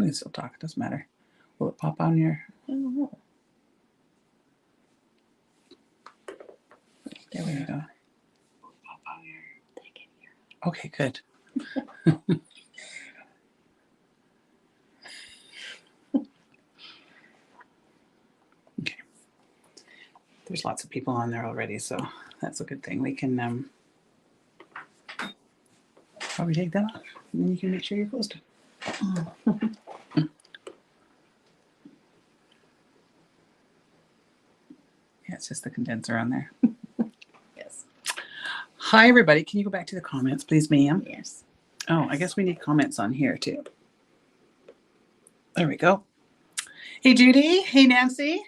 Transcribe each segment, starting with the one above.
can still talk. It doesn't matter. Will it pop on your? I don't know. There we go. Pop on your. They can hear. Okay, good. Okay. There's lots of people on there already, so that's a good thing. We can probably take that off, and then you can make sure you're close to. Yeah, it's just the condenser on there. Yes. Hi, everybody. Can you go back to the comments, please, ma'am? Yes. Oh, I guess we need comments on here, too. There we go. Hey, Judy. Hey, Nancy.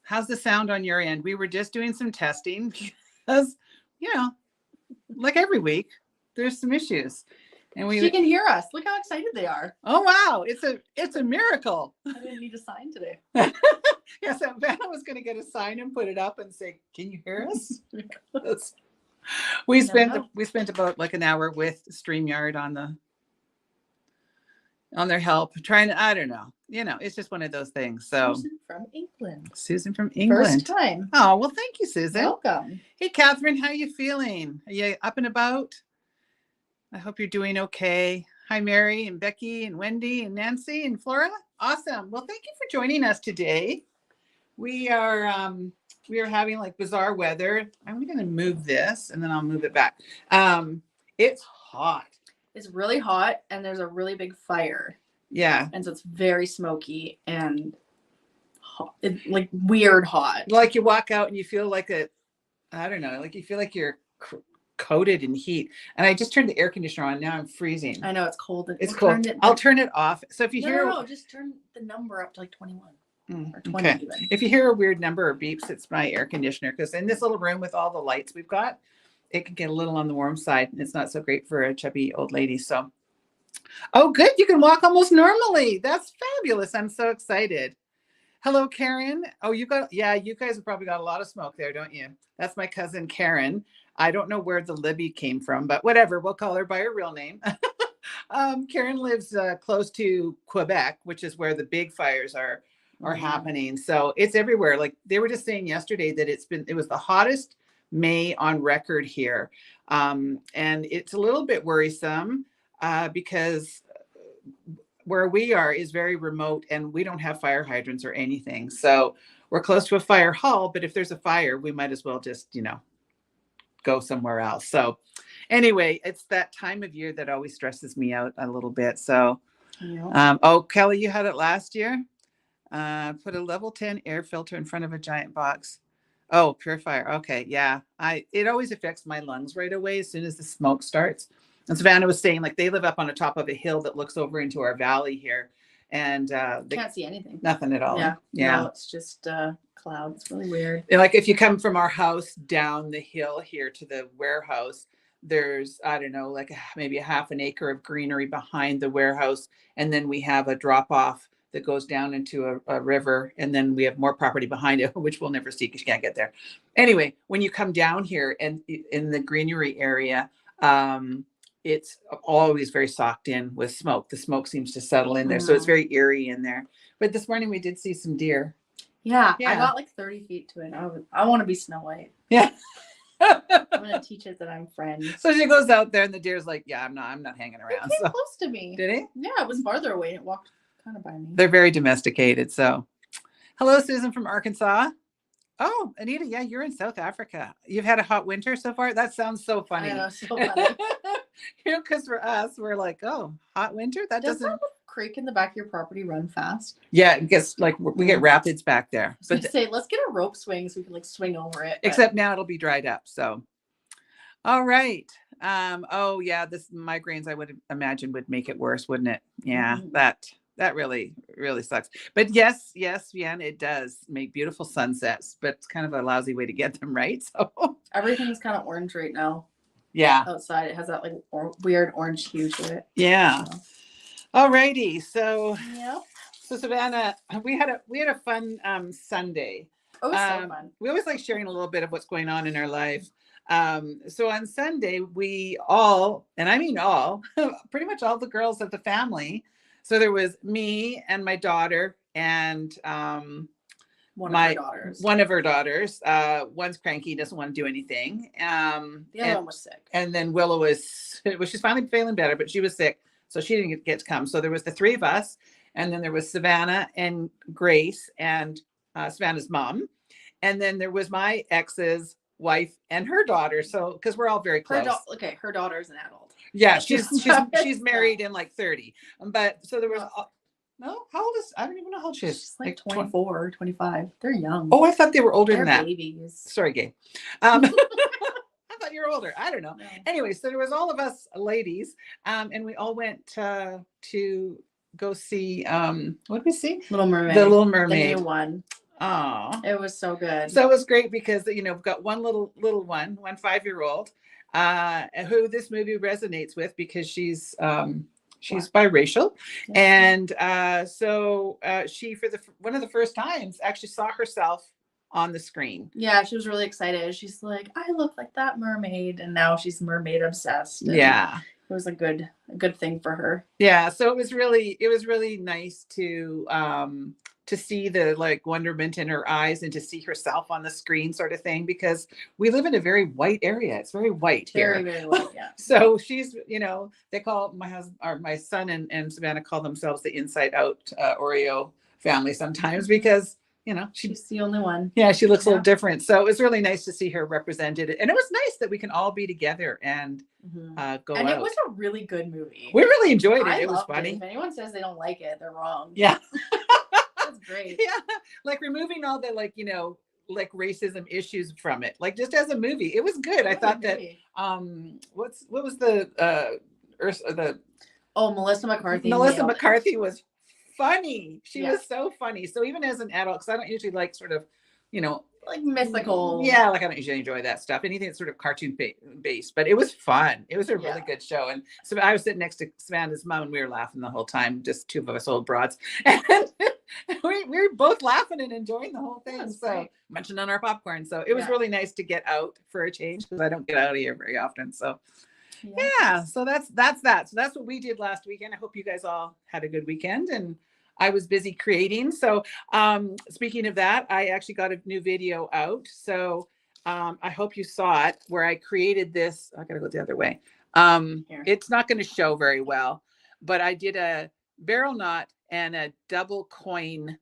How's the sound on your end? We were just doing some testing because, like every week, there's some issues. And She can hear us. Look how excited they are. Oh, wow. It's a miracle. I didn't need a sign today. Yeah, Savannah was going to get a sign and put it up and say, "Can you hear us?" We spent about like an hour with StreamYard on their help, trying to, I don't know. It's just one of those things. So Susan from England. First time. Oh, well, thank you, Susan. Welcome. Hey, Catherine, how are you feeling? Are you up and about? I hope you're doing okay. Hi, Mary and Becky and Wendy and Nancy and Flora. Awesome. Well, thank you for joining us today. We are having like bizarre weather. I'm going to move this and then I'll move it back. It's hot. It's really hot and there's a really big fire. Yeah. And so it's very smoky and hot, like weird hot. Like you walk out and you feel like you feel like you're coated in heat. And I just turned the air conditioner on. Now I'm freezing. I know it's cold. It's cold. I'll turn it off. So if you hear, no, just turn the number up to like 21 or 20 okay. even. If you hear a weird number or beeps, it's my air conditioner. Because in this little room with all the lights we've got, it can get a little on the warm side, and it's not so great for a chubby old lady. So, oh, good. You can walk almost normally. That's fabulous. I'm so excited. Hello, Karen. Oh, you guys have probably got a lot of smoke there, don't you? That's my cousin, Karen. I don't know where the Libby came from, but whatever. We'll call her by her real name. Karen lives close to Quebec, which is where the big fires are happening. So it's everywhere. Like they were just saying yesterday that it was the hottest May on record here. And it's a little bit worrisome because where we are is very remote and we don't have fire hydrants or anything. So we're close to a fire hall, but if there's a fire, we might as well just, go somewhere else. So anyway, it's that time of year that always stresses me out a little bit. So, Kelly, you had it last year. Put a level 10 air filter in front of a giant box. Oh, purifier. Okay. Yeah. It always affects my lungs right away as soon as the smoke starts. And Savannah was saying like they live up on the top of a hill that looks over into our valley here. And they can't see anything. Nothing at all. Yeah. Yeah. No, it's just clouds. It's really weird. And like if you come from our house down the hill here to the warehouse, there's, I don't know, like maybe a half an acre of greenery behind the warehouse. And then we have a drop off that goes down into a river. And then we have more property behind it, which we'll never see because you can't get there. Anyway, when you come down here and in the greenery area, it's always very socked in with smoke. The smoke seems to settle in there. So it's very eerie in there. But this morning we did see some deer. Yeah. I got like 30 feet to it. I want to be Snow White. Yeah. I'm going to teach it that I'm friends. So she goes out there and the deer's like, yeah, I'm not hanging around. It came close to me. Did he? Yeah, it was farther away and it walked kind of by me. They're very domesticated. So hello, Susan from Arkansas. Oh, Anita, yeah, you're in South Africa. You've had a hot winter so far? That sounds so funny. I know, so funny. Because for us, we're like, oh, hot winter? That doesn't... that creek in the back of your property run fast? Yeah, it gets like, we get rapids back there. But say, let's get a rope swing so we can like swing over it. Except now it'll be dried up, so. All right. Oh, yeah, this migraines, I would imagine, would make it worse, wouldn't it? Yeah, that really, really sucks. But yes, Vienna, it does make beautiful sunsets, but it's kind of a lousy way to get them, right? So everything's kind of orange right now. Yeah. Outside, it has that like weird orange hue to it. Yeah. So. All righty. So, yep. So Savannah, we had a fun Sunday. Oh, it was so fun. We always like sharing a little bit of what's going on in our life. So on Sunday, we all, and I mean all, pretty much all the girls of the family So there was me and my daughter and One of my her daughters. one of her daughters. One's cranky, doesn't want to do anything. The other one was sick. And then Willow was, well, she's finally feeling better, but she was sick, so she didn't get to come. So there was the three of us, and then there was Savannah and Grace and Savannah's mom, and then there was my ex's wife and her daughter. So because we're all very close. Her daughter's an adult. Yeah, she's married and like 30. But so there was. No, how old is? I don't even know how old she is. She's like 24, 25. They're young. Oh, I thought they were older They're than that. babies. Sorry, Gabe. I thought you were older. I don't know. No. Anyway, so there was all of us ladies, and we all went to go see. What did we see? Little Mermaid. The Little The Mermaid. new one. Oh, It was so good. so it was great because we've got one little one 5-year-old, who this movie resonates with because she's biracial, and so she for one of the first times actually saw herself on the screen. Yeah, she was really excited. She's like, I look like that mermaid, and now she's mermaid obsessed. And Yeah, it was a good thing for her. yeah. So it was really nice to see the like wonderment in her eyes and to see herself on the screen, sort of thing, because we live in a very white area. It's very white here. Very, very well, yeah. So she's, they call my husband or my son and Savannah call themselves the inside out Oreo family sometimes because, She's the only one. yeah, she looks a little different. So it was really nice to see her represented. And it was nice that we can all be together and go And out. it was a really good movie. We really enjoyed it. It was loved funny. If anyone says they don't like it, they're wrong. Yeah. That's great. Yeah. Like removing all the like racism issues from it. Like just as a movie, it was good. I thought that what was the Melissa McCarthy. Melissa McCarthy was funny. She Yeah. was so funny. So even as an adult, because I don't usually like sort of, like mythical. Yeah, like I don't usually enjoy that stuff. Anything that's sort of cartoon based, but it was fun. It was a really Yeah. good show. And so I was sitting next to Savannah's mom and we were laughing the whole time, just two of us old broads. And we were both laughing and enjoying the whole thing. That's So great. munching on our popcorn. So it was Yeah. really nice to get out for a change because I don't get out of here very often. So yeah, so that's that. So that's what we did last weekend. I hope you guys all had a good weekend, and I was busy creating. So speaking of that, I actually got a new video out. So I hope you saw it where I created this. I gotta go the other way. It's not going to show very well, but I did a barrel knot and a double coin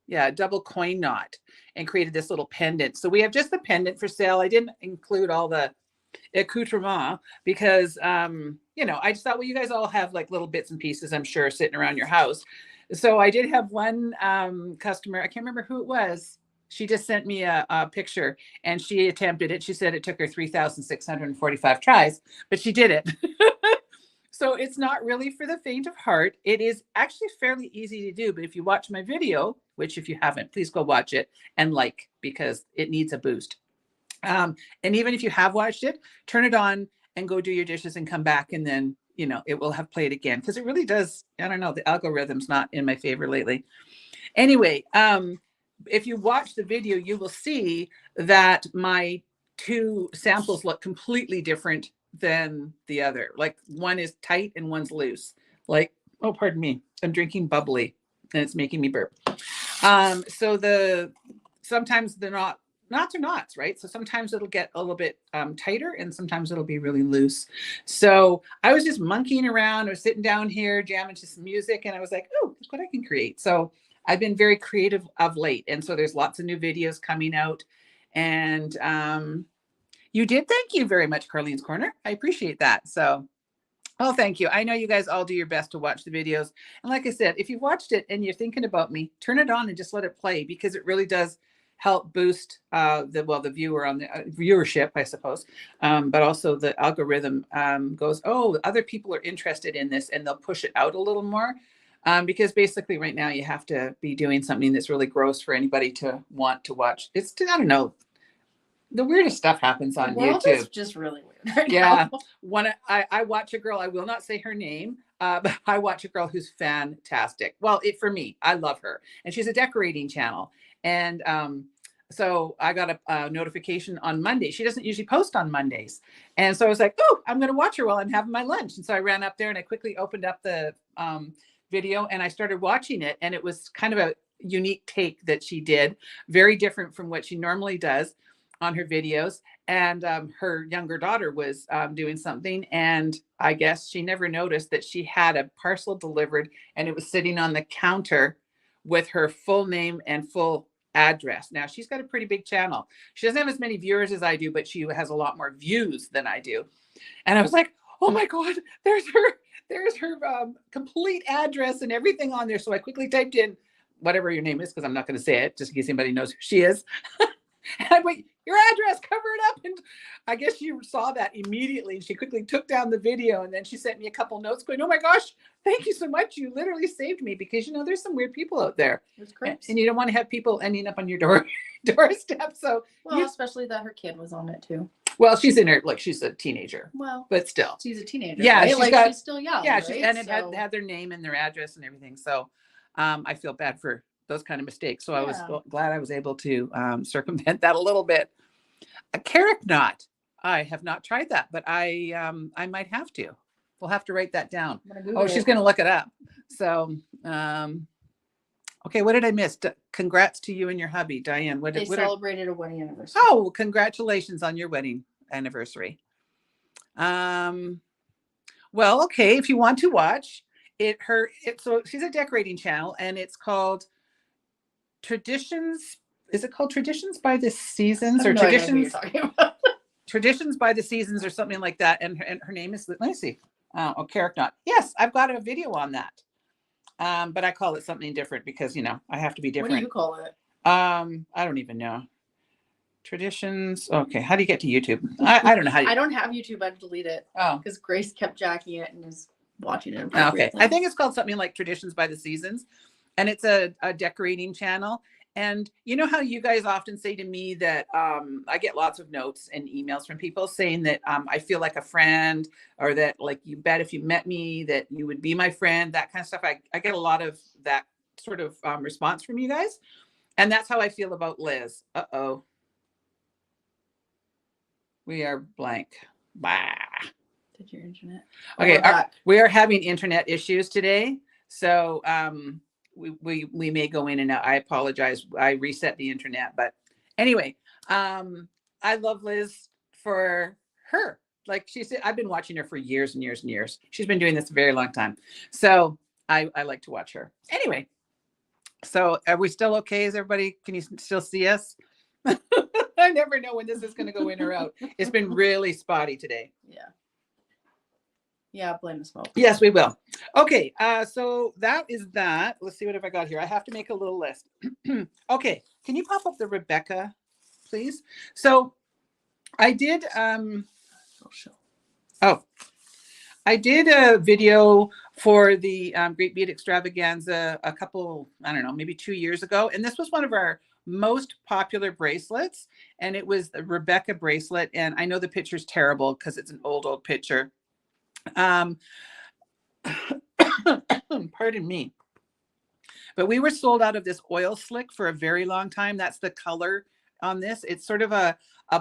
knot and created this little pendant. So we have just the pendant for sale. I didn't include all the accoutrement because I just thought, well, you guys all have like little bits and pieces, I'm sure, sitting around your house. So I did have one customer, I can't remember who it was. She just sent me a picture and she attempted it. She said it took her 3,645 tries, but she did it. So it's not really for the faint of heart. It is actually fairly easy to do, but if you watch my video, which if you haven't, please go watch it and because it needs a boost. And even if you have watched it, turn it on and go do your dishes and come back, and then it will have played again because it really does. I don't know, the algorithm's not in my favor lately. Anyway, if you watch the video, you will see that my two samples look completely different than the other. Like one is tight and one's loose. Like, oh, pardon me, I'm drinking bubbly and it's making me burp. So sometimes they're not. Knots are knots, right? So sometimes it'll get a little bit tighter and sometimes it'll be really loose. So I was just monkeying around. I was sitting down here jamming to some music and I was like, oh, look what I can create. So I've been very creative of late. And so there's lots of new videos coming out. And you did. Thank you very much, Carlene's Corner. I appreciate that. So, oh, thank you. I know you guys all do your best to watch the videos. And like I said, if you watched it and you're thinking about me, turn it on and just let it play because it really does help boost the viewer on the viewership, I suppose, but also the algorithm goes, oh, other people are interested in this, and they'll push it out a little more because basically right now you have to be doing something that's really gross for anybody to want to watch. It's, I don't know, the weirdest stuff happens on YouTube. It's just really weird right yeah. now. I watch a girl, I will not say her name, but I watch a girl who's fantastic. Well, for me, I love her. And she's a decorating channel. And so I got a notification on Monday. She doesn't usually post on Mondays. And so I was like, oh, I'm going to watch her while I'm having my lunch. And so I ran up there and I quickly opened up the video and I started watching it, and it was kind of a unique take that she did, very different from what she normally does on her videos. And her younger daughter was doing something, and I guess she never noticed that she had a parcel delivered and it was sitting on the counter with her full name and full address. Now she's got a pretty big channel. She doesn't have as many viewers as I do, but she has a lot more views than I do. And I was like, oh my God, there's her complete address and everything on there. So I quickly typed in whatever your name is, because I'm not going to say it just in case anybody knows who she is. And I went, your address, cover it up. And I guess she saw that immediately. She quickly took down the video, and then she sent me a couple notes going, oh my gosh, thank you so much. You literally saved me, because, you know, there's some weird people out there. And you don't want to have people ending up on your doorstep. So, well, especially that her kid was on it too. Well, she's in her, like, she's a teenager. Well, but still. She's a teenager. Yeah, right? She's still young. Yeah, right? And it had their name and their address and everything. So I feel bad for those kind of mistakes. So I was glad I was able to circumvent that a little bit. A carrot knot. I have not tried that, but I might have to. We'll have to write that down. Oh, she's going to look it up. So, okay, what did I miss? Congrats to you and your hubby, Diane. They celebrated a wedding anniversary. Oh, congratulations on your wedding anniversary. Well, okay, if you want to watch it, so she's a decorating channel, and it's called Traditions. Is it called Traditions by the Seasons, or Traditions? Traditions by the Seasons, or something like that. And her name is, let me see. Oh, Carrot Knot. Yes, I've got a video on that. But I call it something different because, you know, I have to be different. What do you call it? I don't even know. Traditions. Okay, how do you get to YouTube? I don't know how you. I don't have YouTube. I delete it. Oh, because Grace kept jacking it and is watching it. Okay, I think it's called something like Traditions by the Seasons, and it's a decorating channel. And you know how you guys often say to me that I get lots of notes and emails from people saying that I feel like a friend, or that, like, you bet if you met me that you would be my friend, that kind of stuff. I get a lot of that sort of response from you guys. And that's how I feel about Liz. Uh-oh. We are blank. Bah. Did your internet? Okay, we are having internet issues today. So we may go in and out. I apologize. I reset the internet. But anyway, I love Liz for her. Like she said, I've been watching her for years and years and years. She's been doing this a very long time. So I like to watch her. Anyway, so are we still okay? Is everybody, can you still see us? I never know when this is going to go in or out. It's been really spotty today. Yeah. Yeah, blame the smoke. Yes, we will. Okay, so that is that. Let's see what have I got here. I have to make a little list. Okay, can you pop up the Rebecca, please? So I did I did a video for the Great Bead Extravaganza a couple, I don't know, maybe 2 years ago. And this was one of our most popular bracelets. And it was the Rebecca bracelet. And I know the picture's terrible because it's an old picture. Pardon me. But we were sold out of this oil slick for a very long time. That's the color on this. It's sort of a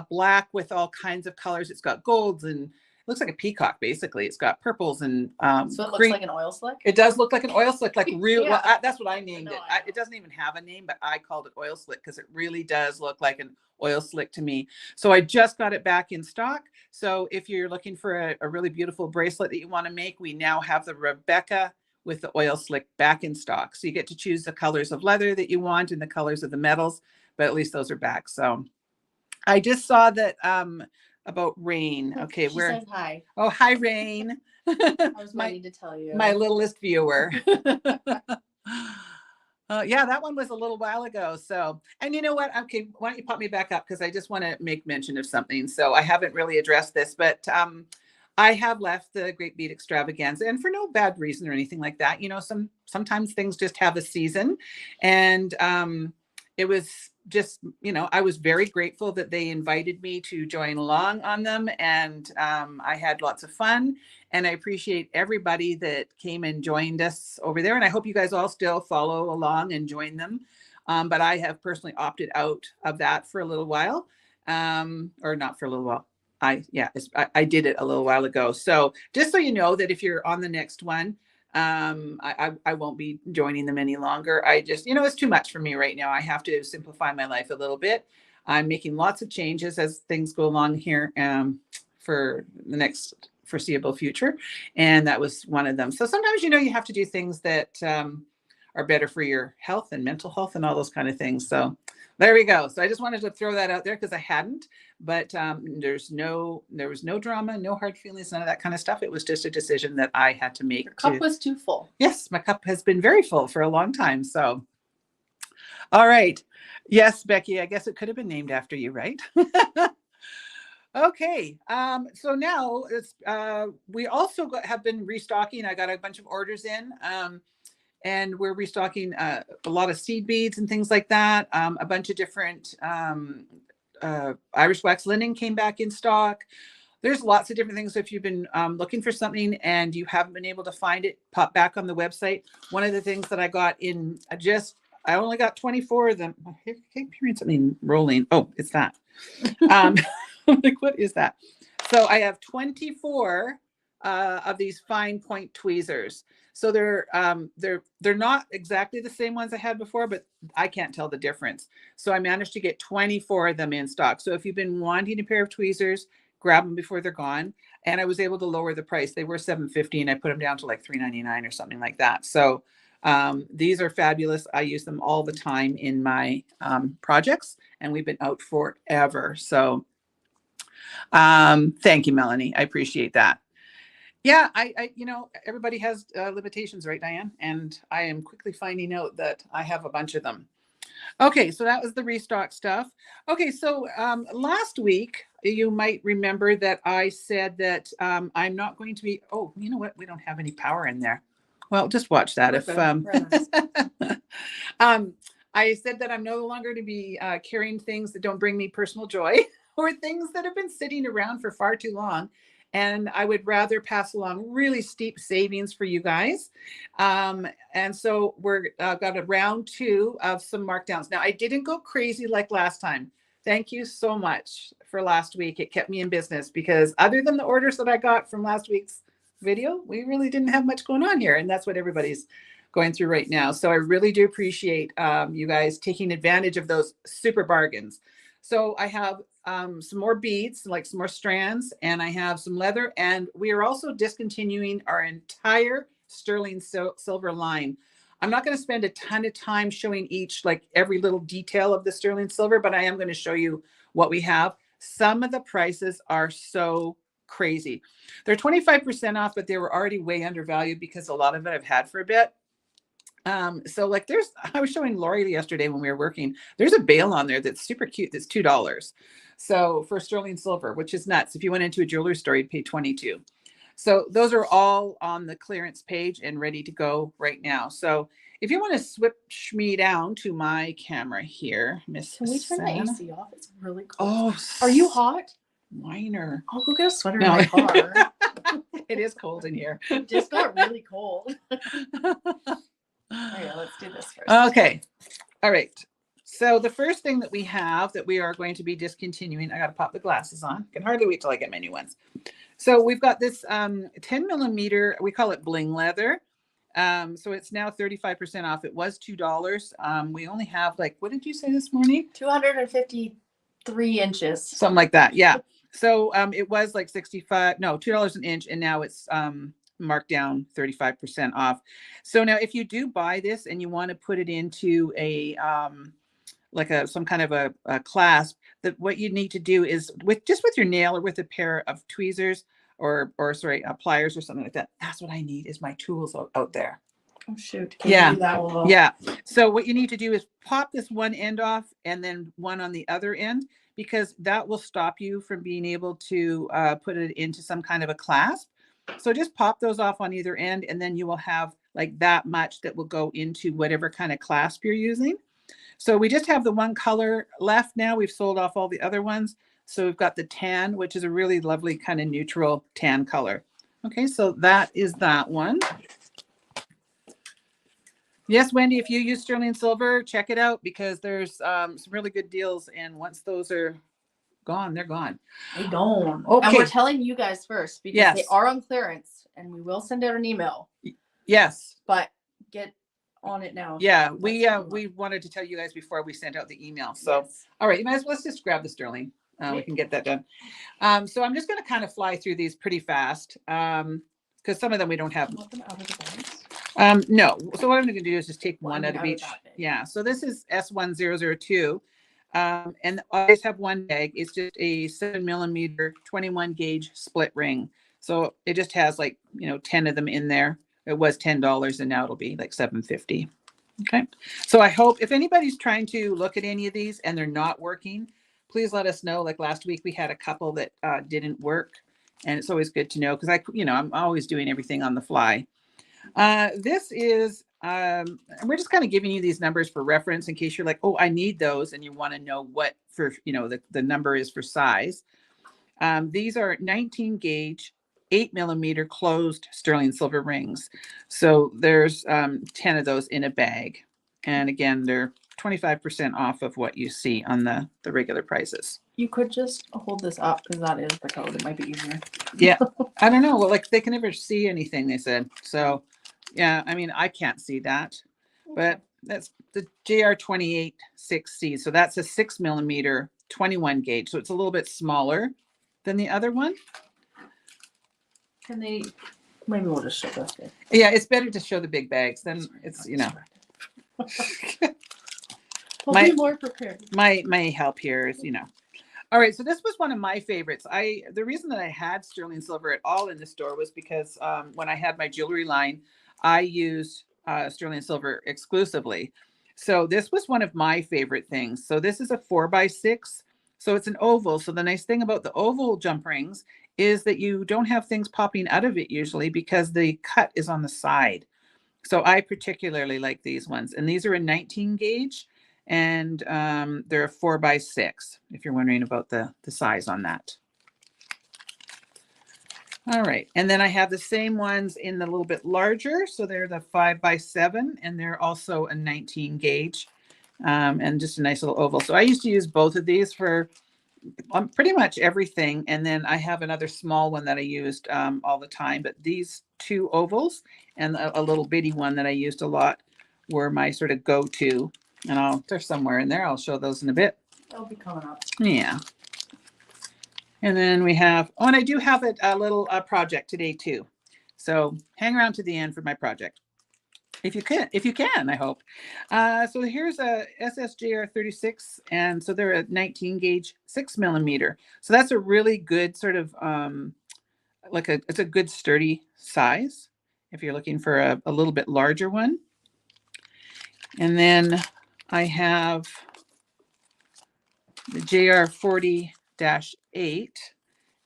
black with all kinds of colors. It's got golds and looks like a peacock, basically. It's got purples and so it looks green. Like an oil slick? It does look like an oil slick, like real. Yeah. Well, that's what I named No, it. It doesn't even have a name, but I called it oil slick because it really does look like an oil slick to me. So I just got it back in stock. So if you're looking for a really beautiful bracelet that you want to make, we now have the Rebecca with the oil slick back in stock. So you get to choose the colors of leather that you want and the colors of the metals, but at least those are back. So I just saw that about Rain. Okay, she says hi. Oh, hi, Rain. I was waiting to tell you. My littlest viewer. Yeah, that one was a little while ago. So, and you know what? Okay, why don't you pop me back up, because I just want to make mention of something. So I haven't really addressed this, but I have left the Great Bead Extravaganza, and for no bad reason or anything like that. You know, sometimes things just have a season, and it was just, you know, I was very grateful that they invited me to join along on them, and I had lots of fun, and I appreciate everybody that came and joined us over there, and I hope you guys all still follow along and join them. But I have personally opted out of that for a little while, or not for a little while. I did it a little while ago. So just so you know that if you're on the next one, I won't be joining them any longer. I just, it's too much for me right now. I have to simplify my life a little bit. I'm making lots of changes as things go along here for the next foreseeable future. And that was one of them. So sometimes, you have to do things that are better for your health and mental health and all those kind of things. So there we go. So I just wanted to throw that out there because I hadn't, but there was no drama, no hard feelings, none of that kind of stuff. It was just a decision that I had to make. Your cup was too full. Yes, my cup has been very full for a long time. So, all right. Yes, Becky, I guess it could have been named after you, right? Okay. So now we also have been restocking. I got a bunch of orders in. And we're restocking a lot of seed beads and things like that. A bunch of different Irish wax linen came back in stock. There's lots of different things. So if you've been looking for something and you haven't been able to find it, pop back on the website. One of the things that I got in I only got 24 of them. I keep hearing something rolling. Oh, it's that. I'm like, what is that? So I have 24 of these fine point tweezers. So they're not exactly the same ones I had before, but I can't tell the difference. So I managed to get 24 of them in stock. So if you've been wanting a pair of tweezers, grab them before they're gone. And I was able to lower the price. They were $7.50 and I put them down to like $3.99 or something like that. So these are fabulous. I use them all the time in my projects, and we've been out forever. So thank you, Melanie. I appreciate that. Yeah, I everybody has limitations, right, Diane? And I am quickly finding out that I have a bunch of them. Okay, so that was the restock stuff. Okay, so last week, you might remember that I said that I'm not going to be, oh, you know what? We don't have any power in there. Well, just watch that. I said that I'm no longer to be carrying things that don't bring me personal joy or things that have been sitting around for far too long. And I would rather pass along really steep savings for you guys. And so we're got a round 2 of some markdowns. Now, I didn't go crazy like last time. Thank you so much for last week. It kept me in business because other than the orders that I got from last week's video, we really didn't have much going on here. And that's what everybody's going through right now. So I really do appreciate you guys taking advantage of those super bargains. So I have some more beads, like some more strands, and I have some leather, and we are also discontinuing our entire sterling silver line. I'm not going to spend a ton of time showing like every little detail of the sterling silver, but I am going to show you what we have. Some of the prices are so crazy. They're 25% off, but they were already way undervalued because a lot of it I've had for a bit. So like I was showing Lori yesterday when we were working, there's a bale on there that's super cute. That's $2. So for sterling silver, which is nuts. If you went into a jewelry store, you'd pay $22. So those are all on the clearance page and ready to go right now. So if you want to switch me down to my camera here, Miss Can we turn Savannah? the AC off? It's really cold. Oh, are you hot? Minor. I'll go get a sweater in my car. It is cold in here. It just got really cold. Okay, let's do this first. Okay. All right. So the first thing that we have that we are going to be discontinuing, I got to pop the glasses on. I can hardly wait till I get my new ones. So we've got this 10 millimeter, we call it bling leather. So it's now 35% off. It was $2. We only have like, what did you say this morning? 253 inches. Something like that. Yeah. So it was like $2 an inch, and now it's marked down 35% off. So now if you do buy this and you want to put it into a some kind of a clasp, that what you need to do is with your nail or with a pair of tweezers or pliers or something like that. That's what I need is my tools out there. Oh shoot. Yeah. So what you need to do is pop this one end off and then one on the other end, because that will stop you from being able to put it into some kind of a clasp. So just pop those off on either end, and then you will have like that much that will go into whatever kind of clasp you're using. So we just have the one color left now. We've sold off all the other ones. So we've got the tan, which is a really lovely kind of neutral tan color. Okay, so that is that one. Yes, Wendy, if you use sterling silver, check it out, because there's some really good deals. And once those are gone, they're gone. They gone. Okay. And we're telling you guys first because Yes. they are on clearance, and we will send out an email. Yes. but get on it now. Yeah, That's we coming up. we wanted to tell you guys before we sent out the email. So, Yes. all right, you might as well let's just grab the sterling. We Okay. can get that done. So I'm just going to kind of fly through these pretty fast because some of them we don't have. You want them out of the bags? No. So what I'm going to do is just take Well, one I out mean, of out of each. that bag. Yeah. So this is S1002. And I always have one bag. It's just a 7mm 21 gauge split ring. So it just has like, 10 of them in there. It was $10 and now it'll be like $7.50. Okay. So I hope if anybody's trying to look at any of these and they're not working, please let us know. Like last week, we had a couple that didn't work. And it's always good to know because I'm always doing everything on the fly. This is, we're just kind of giving you these numbers for reference in case you're like, oh, I need those. And you want to know what for, the number is for size. These are 19 gauge, 8mm closed sterling silver rings. So there's 10 of those in a bag. And again, they're 25% off of what you see on the regular prices. You could just hold this up because that is the code. It might be easier. Yeah. I don't know. Well, like they can never see anything, they said. So yeah, I mean, I can't see that, but that's the JR28 6C. So that's a 6mm 21 gauge. So it's a little bit smaller than the other one. Can they? Maybe we'll just show this. Bit. Yeah, it's better to show the big bags. Then it's We'll My- be more prepared. my help here is All right, so this was one of my favorites. The reason that I had sterling silver at all in the store was because when I had my jewelry line, I used sterling silver exclusively. So this was one of my favorite things. So this is a 4x6. So it's an oval. So the nice thing about the oval jump rings is that you don't have things popping out of it usually because the cut is on the side. So I particularly like these ones. And these are a 19 gauge and they're a 4x6 if you're wondering about the size on that. All right. And then I have the same ones in the little bit larger. So they're the 5x7 and they're also a 19 gauge and just a nice little oval. So I used to use both of these for pretty much everything. And then I have another small one that I used all the time. But these two ovals and a little bitty one that I used a lot were my sort of go-to. And they're somewhere in there. I'll show those in a bit. They'll be coming up. Yeah. And then we have, and I do have a little project today too. So hang around to the end for my project. If you can, I hope. So here's a SSJR 36. And so they're a 19 gauge 6mm. So that's a really good sort of, it's a good sturdy size if you're looking for a little bit larger one. And then I have the JR 40-8,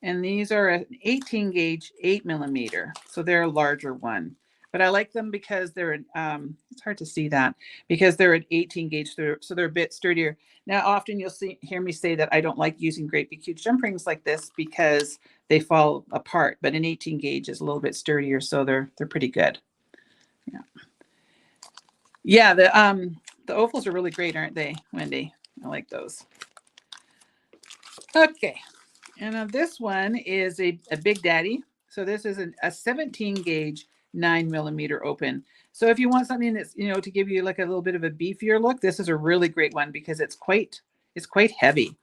and these are an 18 gauge 8mm. So they're a larger one. But I like them because they're it's hard to see that because they're an 18 gauge, so they're a bit sturdier. Now, often you'll hear me say that I don't like using great big huge jump rings like this because they fall apart. But an 18 gauge is a little bit sturdier, so they're pretty good. Yeah, yeah. The ovals are really great, aren't they, Wendy? I like those. Okay, and this one is a Big Daddy. So this is a 17 gauge 9mm open. So if you want something that's, to give you like a little bit of a beefier look, this is a really great one because it's quite heavy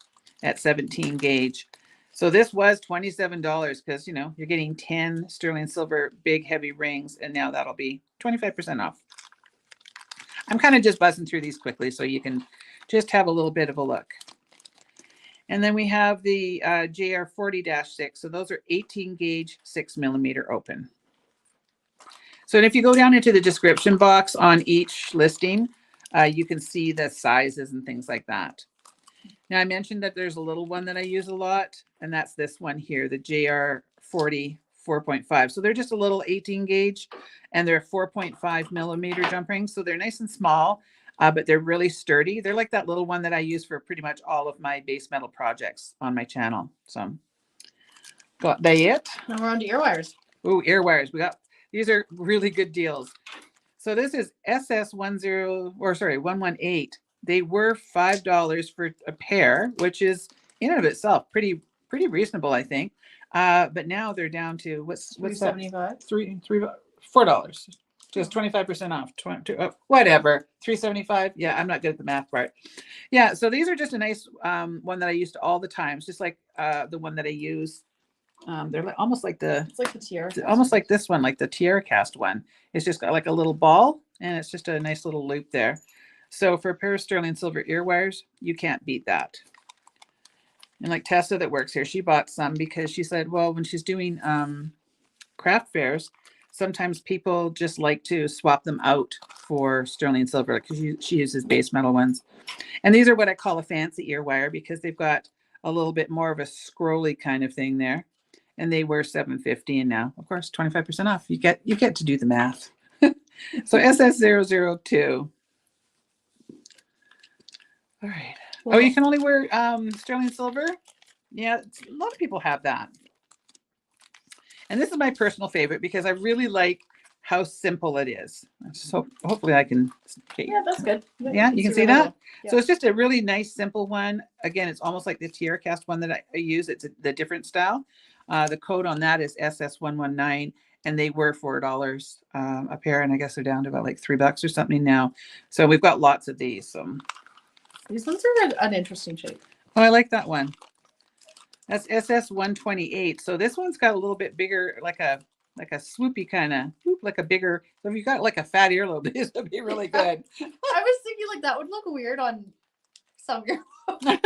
at 17 gauge. So this was $27 because, you're getting 10 sterling silver big heavy rings, and now that'll be 25% off. I'm kind of just buzzing through these quickly so you can just have a little bit of a look. And then we have the JR 40-6. So those are 18 gauge 6mm open. So if you go down into the description box on each listing, you can see the sizes and things like that. Now I mentioned that there's a little one that I use a lot, and that's this one here, the JR 40 4.5. So they're just a little 18 gauge, and they're 4.5mm jump rings. So they're nice and small, but they're really sturdy. They're like that little one that I use for pretty much all of my base metal projects on my channel. So got that it. Now we're on to ear wires. Oh, ear wires. These are really good deals. So this is SS118. They were $5 for a pair, which is in and of itself pretty reasonable, I think. But now they're down to what's that? $3.75. $4. Just 25% off. 20, whatever. 375. Yeah, I'm not good at the math part. Yeah, so these are just a nice one that I used all the time. It's just like the one that I use. They're like, almost like It's like the tiara. almost like this one, like the tiara cast one. It's just got like a little ball, and it's just a nice little loop there. So for a pair of sterling silver ear wires, you can't beat that. And like Tessa that works here, she bought some because she said, well, when she's doing craft fairs, sometimes people just like to swap them out for sterling silver because she uses base metal ones. And these are what I call a fancy ear wire because they've got a little bit more of a scrolly kind of thing there. And they were $7.50, and now, of course, 25% off. You get to do the math. So SS002. All right. Well, Oh, you can only wear sterling silver? Yeah, a lot of people have that. And this is my personal favorite because I really like how simple it is. So hopefully I can. Okay. yeah, that's good. Yeah, you can see really that? well. Yeah. So it's just a really nice, simple one. Again, it's almost like the tiara cast one that I use. It's the different style. The code on that is SS119, and they were $4 a pair. And I guess they're down to about like $3 or something now. So we've got lots of these. So These ones are an interesting shape. oh, I like that one. That's SS128. So this one's got a little bit bigger, like a swoopy kind of, like a bigger. So if you got like a fat earlobe, this would be really good. I was thinking like that would look weird on some earlobes.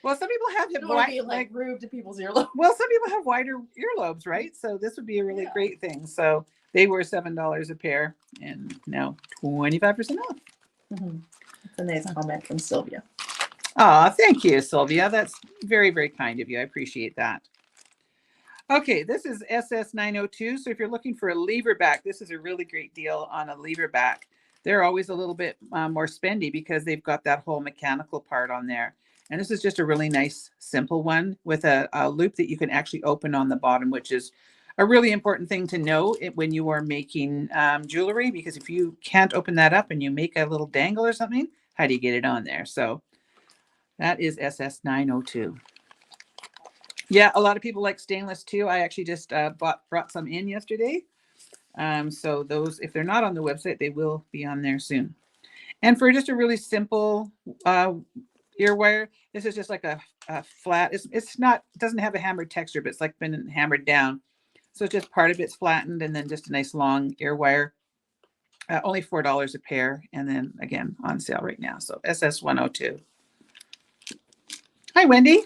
Well, some people have Don't want to be like rude to people's earlobes. Well, some people have wider earlobes, right? So this would be a really great thing. So they were $7 a pair, and now 25% off. Mm-hmm. It's a nice comment from Sylvia. Oh, thank you, Sylvia. That's very, very kind of you. I appreciate that. Okay, this is SS902. So if you're looking for a lever back, this is a really great deal on a lever back. They're always a little bit more spendy because they've got that whole mechanical part on there. And this is just a really nice, simple one with a loop that you can actually open on the bottom, which is a really important thing to know when you are making jewelry, because if you can't open that up and you make a little dangle or something, how do you get it on there? So that is SS902. Yeah, a lot of people like stainless too. I actually just brought some in yesterday. So those, if they're not on the website, they will be on there soon. And for just a really simple ear wire, this is just like a flat. It's not, it doesn't have a hammered texture, but it's like been hammered down. So it's just part of it's flattened, and then just a nice long ear wire. Only $4 a pair, and then again on sale right now. So SS102. Hi, Wendy.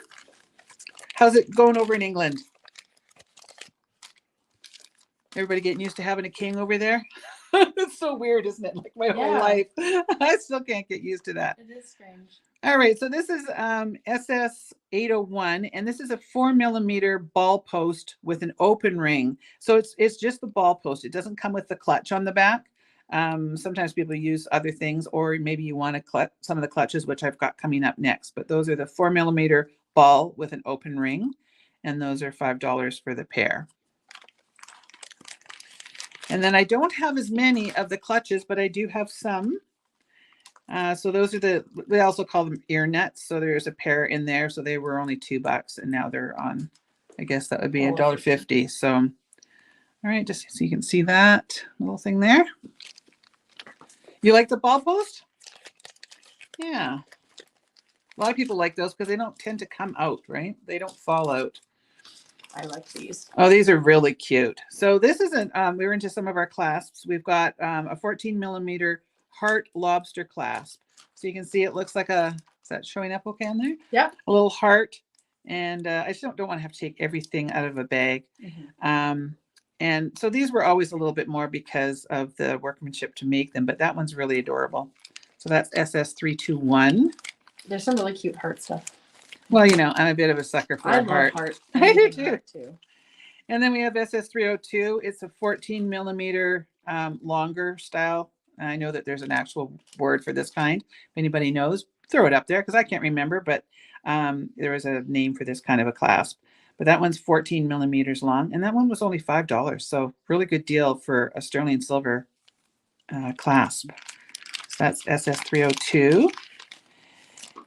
How's it going over in England? Everybody getting used to having a king over there? It's so weird, isn't it? Like my whole life. I still can't get used to that. It is strange. All right, so this is SS801, and this is a 4mm ball post with an open ring. So it's just the ball post. It doesn't come with the clutch on the back. Sometimes people use other things, or maybe you want to clutch some of the clutches, which I've got coming up next. But those are the 4mm ball with an open ring, and those are $5 for the pair. And then I don't have as many of the clutches, but I do have some. So those are we also call them ear nuts. So there's a pair in there. So they were only $2, and now they're on, I guess that would be $1.50. So, all right, just so you can see that little thing there. You like the ball post? Yeah. A lot of people like those because they don't tend to come out, right? They don't fall out. I like these. Oh, these are really cute. So this isn't, we were into some of our clasps. We've got a 14mm heart lobster clasp. So you can see it looks like is that showing up okay on there? Yeah. A little heart. And I just don't want to have to take everything out of a bag. Mm-hmm. And so these were always a little bit more because of the workmanship to make them, but that one's really adorable. So that's SS321. There's some really cute heart stuff. Well, you know, I'm a bit of a sucker for a heart. I do too. And then we have SS302. It's a 14mm longer style. I know that there's an actual word for this kind. If anybody knows, throw it up there because I can't remember, but there is a name for this kind of a clasp. But that one's 14mm long, and that one was only $5. So really good deal for a sterling silver clasp. So that's SS302.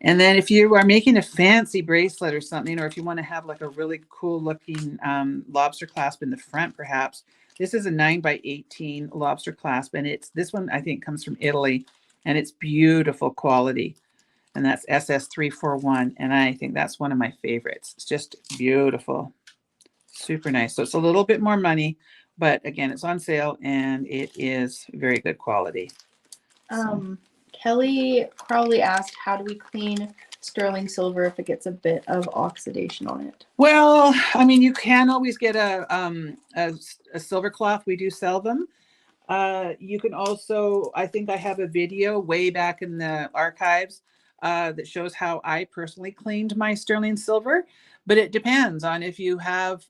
And then if you are making a fancy bracelet or something, or if you want to have like a really cool looking lobster clasp in the front, perhaps, this is a 9x18 lobster clasp. And this one I think comes from Italy, and it's beautiful quality. And that's SS341. And I think that's one of my favorites. It's just beautiful. Super nice. So it's a little bit more money, but again, it's on sale and it is very good quality. Kelly Crowley asked, how do we clean sterling silver if it gets a bit of oxidation on it? Well, I mean, you can always get a silver cloth. We do sell them. You can also, I think I have a video way back in the archives that shows how I personally cleaned my sterling silver. But it depends on if you have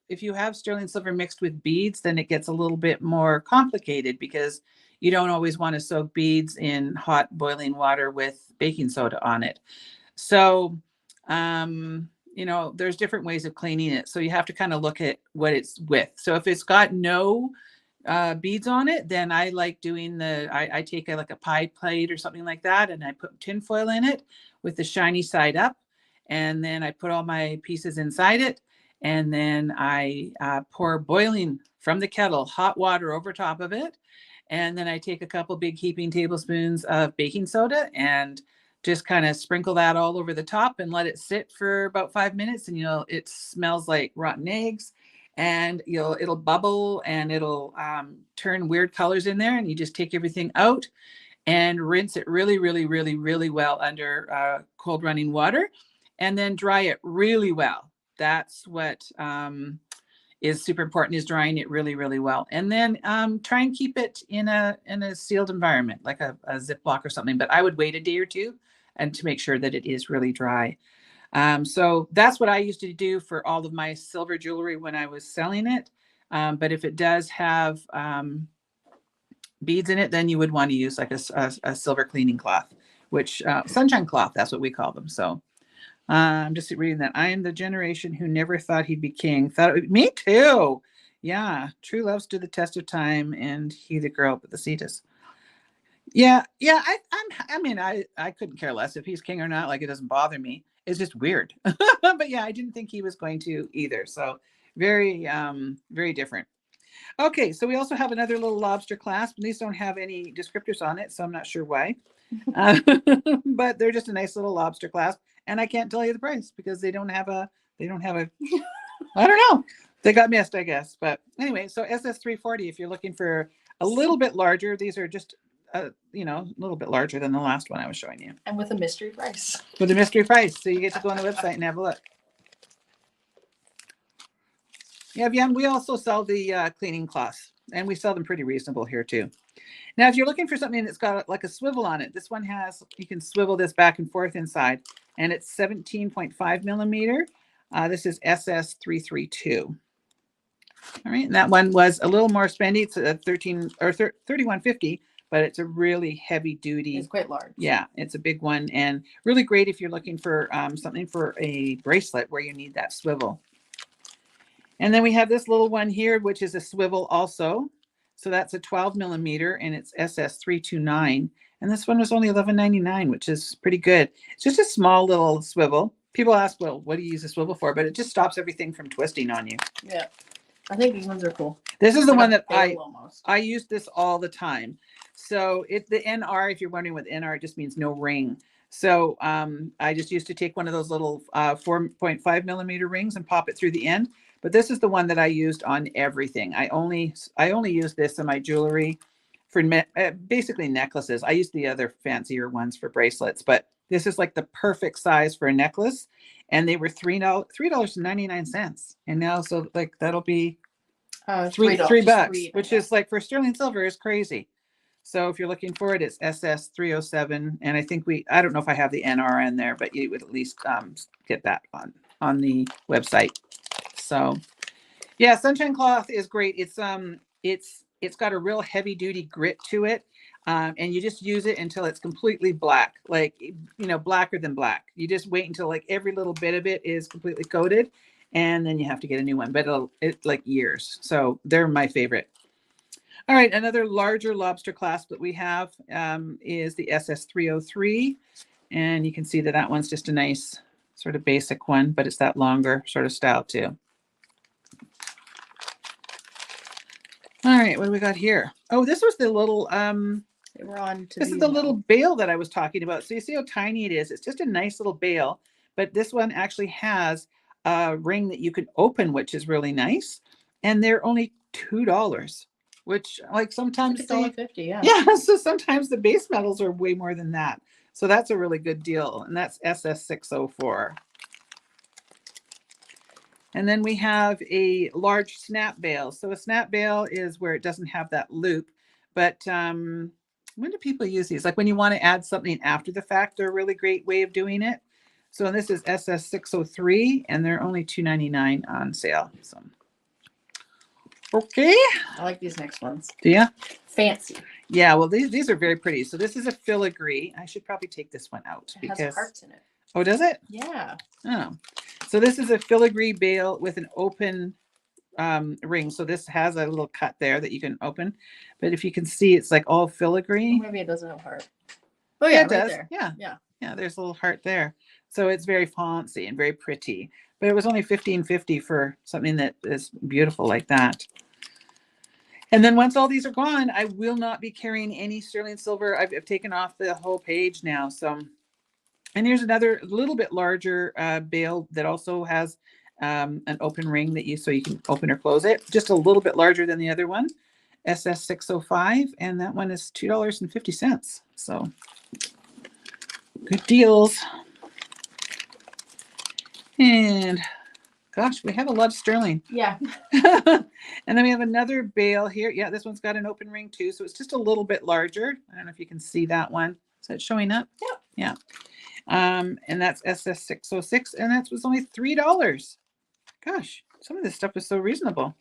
sterling silver mixed with beads, then it gets a little bit more complicated because you don't always want to soak beads in hot boiling water with baking soda on it. So, there's different ways of cleaning it. So you have to kind of look at what it's with. So if it's got no beads on it, then I like doing I take like a pie plate or something like that, and I put tin foil in it with the shiny side up, and then I put all my pieces inside it, and then I pour boiling from the kettle hot water over top of it, and then I take a couple big heaping tablespoons of baking soda and just kind of sprinkle that all over the top and let it sit for about 5 minutes, and it smells like rotten eggs, and it'll bubble and it'll turn weird colors in there, and you just take everything out and rinse it really, really, really, really well under cold running water, and then dry it really well. That's what is super important, is drying it really, really well. And then try and keep it in a sealed environment, like a Ziploc or something. But I would wait a day or two and to make sure that it is really dry. So that's what I used to do for all of my silver jewelry when I was selling it. But if it does have beads in it, then you would want to use like a silver cleaning cloth, which sunshine cloth, that's what we call them. So I'm just reading that. I am the generation who never thought he'd be king. Me too. Yeah. True love stood the test of time, and he the girl but the cetus. Yeah. Yeah. I couldn't care less if he's king or not. Like, it doesn't bother me. It's just weird. But yeah, I didn't think he was going to either. So very, very different. Okay. So we also have another little lobster clasp. These don't have any descriptors on it, so I'm not sure why. But they're just a nice little lobster clasp. And I can't tell you the price because they don't have a, I don't know. They got missed, I guess. But anyway, so SS340, if you're looking for a little bit larger, these are just, a little bit larger than the last one I was showing you. And with a mystery price. With a mystery price. So you get to go on the website and have a look. Yeah, we also sell the cleaning cloths, and we sell them pretty reasonable here too. Now, if you're looking for something that's got like a swivel on it, this one you can swivel this back and forth inside, and it's 17.5 millimeter. This is SS332. All right, and that one was a little more spendy. It's a 3150, but it's a really heavy duty. It's quite large. Yeah, it's a big one, and really great if you're looking for something for a bracelet where you need that swivel. And then we have this little one here, which is a swivel also. So that's a 12 millimeter, and it's SS329. And this one was only $11.99, which is pretty good. It's just a small little swivel. People ask, well, what do you use a swivel for? But it just stops everything from twisting on you. Yeah. I think these ones are cool. This is the one that I use this all the time. So the NR, if you're wondering what NR, it just means no ring. So I just used to take one of those little 4.5 millimeter rings and pop it through the end. But this is the one that I used on everything. I only use this in my jewelry for basically necklaces. I use the other fancier ones for bracelets, but this is like the perfect size for a necklace. And they were $3.99. And now, so like that'll be $3, which is like for sterling silver is crazy. So if you're looking for it, it's SS307. And I think I don't know if I have the NR in there, but you would at least get that on the website. So yeah, sunshine cloth is great. It's got a real heavy duty grit to it. And you just use it until it's completely black, like, blacker than black. You just wait until like every little bit of it is completely coated, and then you have to get a new one, but it's like years. So they're my favorite. All right. Another larger lobster clasp that we have is the SS303. And you can see that that one's just a nice sort of basic one, but it's that longer sort of style too. All right, what do we got here? Oh, this was the little We're on to this is the little bail that I was talking about. So you see how tiny it is. It's just a nice little bail, but this one actually has a ring that you can open, which is really nice. And they're only $2, which like sometimes it's $1.50, yeah. yeah, so sometimes the base metals are way more than that. So that's a really good deal. And that's SS604. And then we have a large snap bail. So a snap bail is where it doesn't have that loop. But when do people use these? Like when you want to add something after the fact, they're a really great way of doing it. So this is SS603, and they're only $2.99 on sale. So okay. I like these next ones. Do you? Fancy. Yeah, well, these are very pretty. So this is a filigree. I should probably take this one out It has hearts in it. Oh, does it? Yeah. Oh, so this is a filigree bail with an open ring. So this has a little cut there that you can open, but if you can see, it's like all filigree. Oh, maybe it doesn't have heart. Oh yeah, it right does. there. Yeah. There's a little heart there. So it's very fancy and very pretty. But it was only $15.50 for something that is beautiful like that. And then once all these are gone, I will not be carrying any sterling silver. I've taken off the whole page now. So, and here's another little bit larger bail that also has an open ring that so you can open or close it. Just a little bit larger than the other one, SS605, and that one is $2.50. So good deals. And gosh, we have a lot of sterling. Yeah. And then we have another bail here. Yeah, this one's got an open ring too. So it's just a little bit larger. I don't know if you can see that one. Is that showing up? Yeah. And that's SS606, and that was only $3. Gosh, some of this stuff is so reasonable.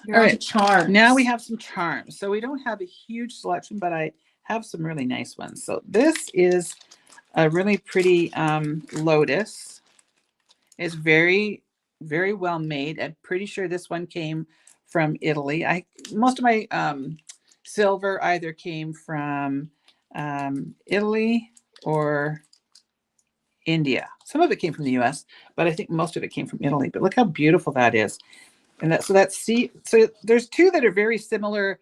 All right, charms. Now we have some charms. So we don't have a huge selection, but I have some really nice ones. So this is a really pretty lotus. It's very, very well made. I'm pretty sure this one came from Italy. Most of my silver either came from Italy or India. Some of it came from the US, but I think most of it came from Italy. But look how beautiful that is. And so there's two that are very similar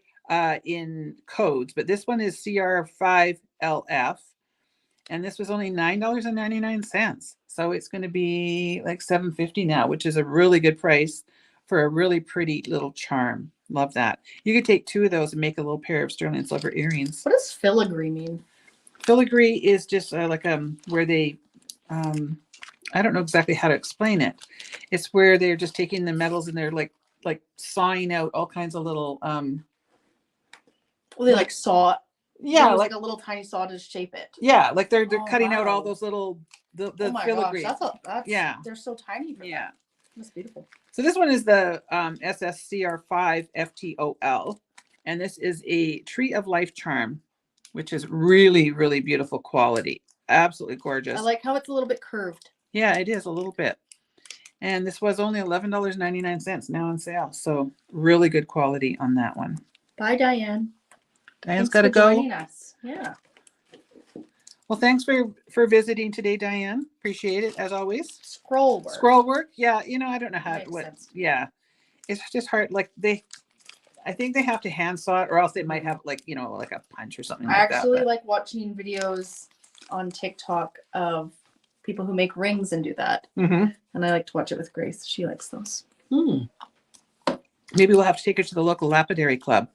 in codes, but this one is CR5LF, and this was only $9.99. So it's going to be like $7.50 now, which is a really good price for a really pretty little charm. Love that. You could take two of those and make a little pair of sterling silver earrings. What does filigree mean? Filigree is just like where they I don't know exactly how to explain it. It's where they're just taking the metals and they're like sawing out all kinds of little well, they like saw. Yeah, like a little tiny saw to shape it. Yeah, like they're cutting out all those little the filigree. Gosh, that's yeah. They're so tiny. Yeah. That's beautiful. So this one is the SSCR5 FTOL, and this is a Tree of Life charm, which is really, really beautiful quality. Absolutely gorgeous. I like how it's a little bit curved. Yeah, it is a little bit. And this was only $11.99 now on sale. So really good quality on that one. Bye, Diane. Diane's got to go. Joining us. Yeah. Well, thanks for visiting today, Diane. Appreciate it as always. Scroll work. Scroll work. Yeah, I don't know how. Makes sense. Yeah, it's just hard. Like I think they have to hand saw it, or else they might have like a punch or something. I actually like watching videos on TikTok of people who make rings and do that. Mm-hmm. And I like to watch it with Grace. She likes those. Maybe we'll have to take her to the local lapidary club.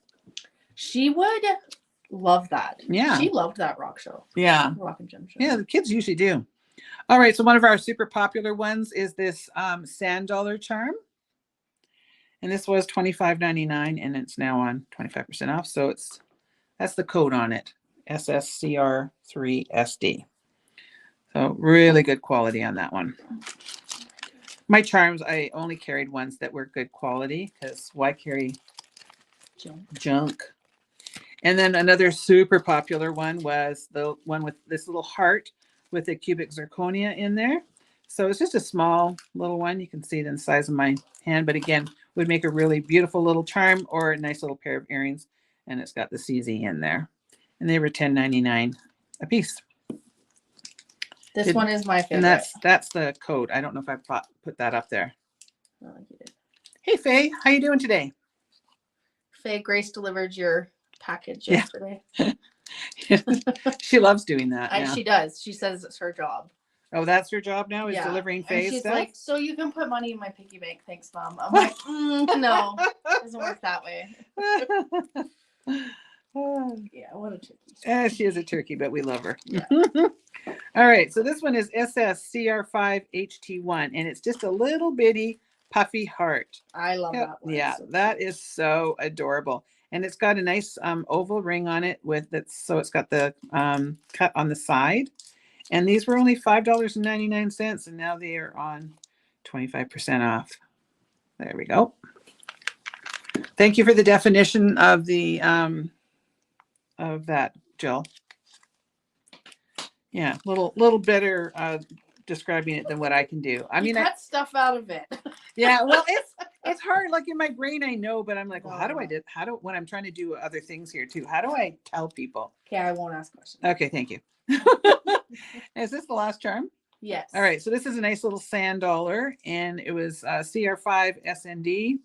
She would love that. Yeah. She loved that rock show. Yeah. Rock and gem show. Yeah, the kids usually do. All right. So one of our super popular ones is this sand dollar charm. And this was $25.99 and it's now on 25% off. So that's the code on it. SSCR3SD. So really good quality on that one. My charms, I only carried ones that were good quality because why carry junk? And then another super popular one was the one with this little heart with a cubic zirconia in there. So it's just a small little one. You can see it in the size of my hand, but again, would make a really beautiful little charm or a nice little pair of earrings. And it's got the CZ in there. And they were $10.99 a piece. This one is my favorite. And that's the code. I don't know if I put that up there. I like you did. Hey, Faye, how you doing today? Faye, Grace delivered your package yesterday. She loves doing that. Yeah. She does. She says it's her job. Oh, that's her job now, is delivering Faye's and she's stuff? like, so you can put money in my piggy bank. Thanks, Mom. I'm like, no, it doesn't work that way. Yeah, what a turkey. She is a turkey, but we love her. Yeah. All right, so this one is SSCR5HT1, and it's just a little bitty puffy heart. I love that one. Yeah, that is so adorable. And it's got a nice oval ring on it so it's got the cut on the side. And these were only $5.99, and now they are on 25% off. There we go. Thank you for the definition of the of that, Jill. Yeah, little better describing it than what I can do. I mean, cut stuff out of it. Yeah, well, it's hard. Like in my brain, I know, but I'm like, well, when I'm trying to do other things here too, how do I tell people? Okay, I won't ask questions. Okay, thank you. Is this the last charm? Yes. All right, so this is a nice little sand dollar, and it was CR5 SND,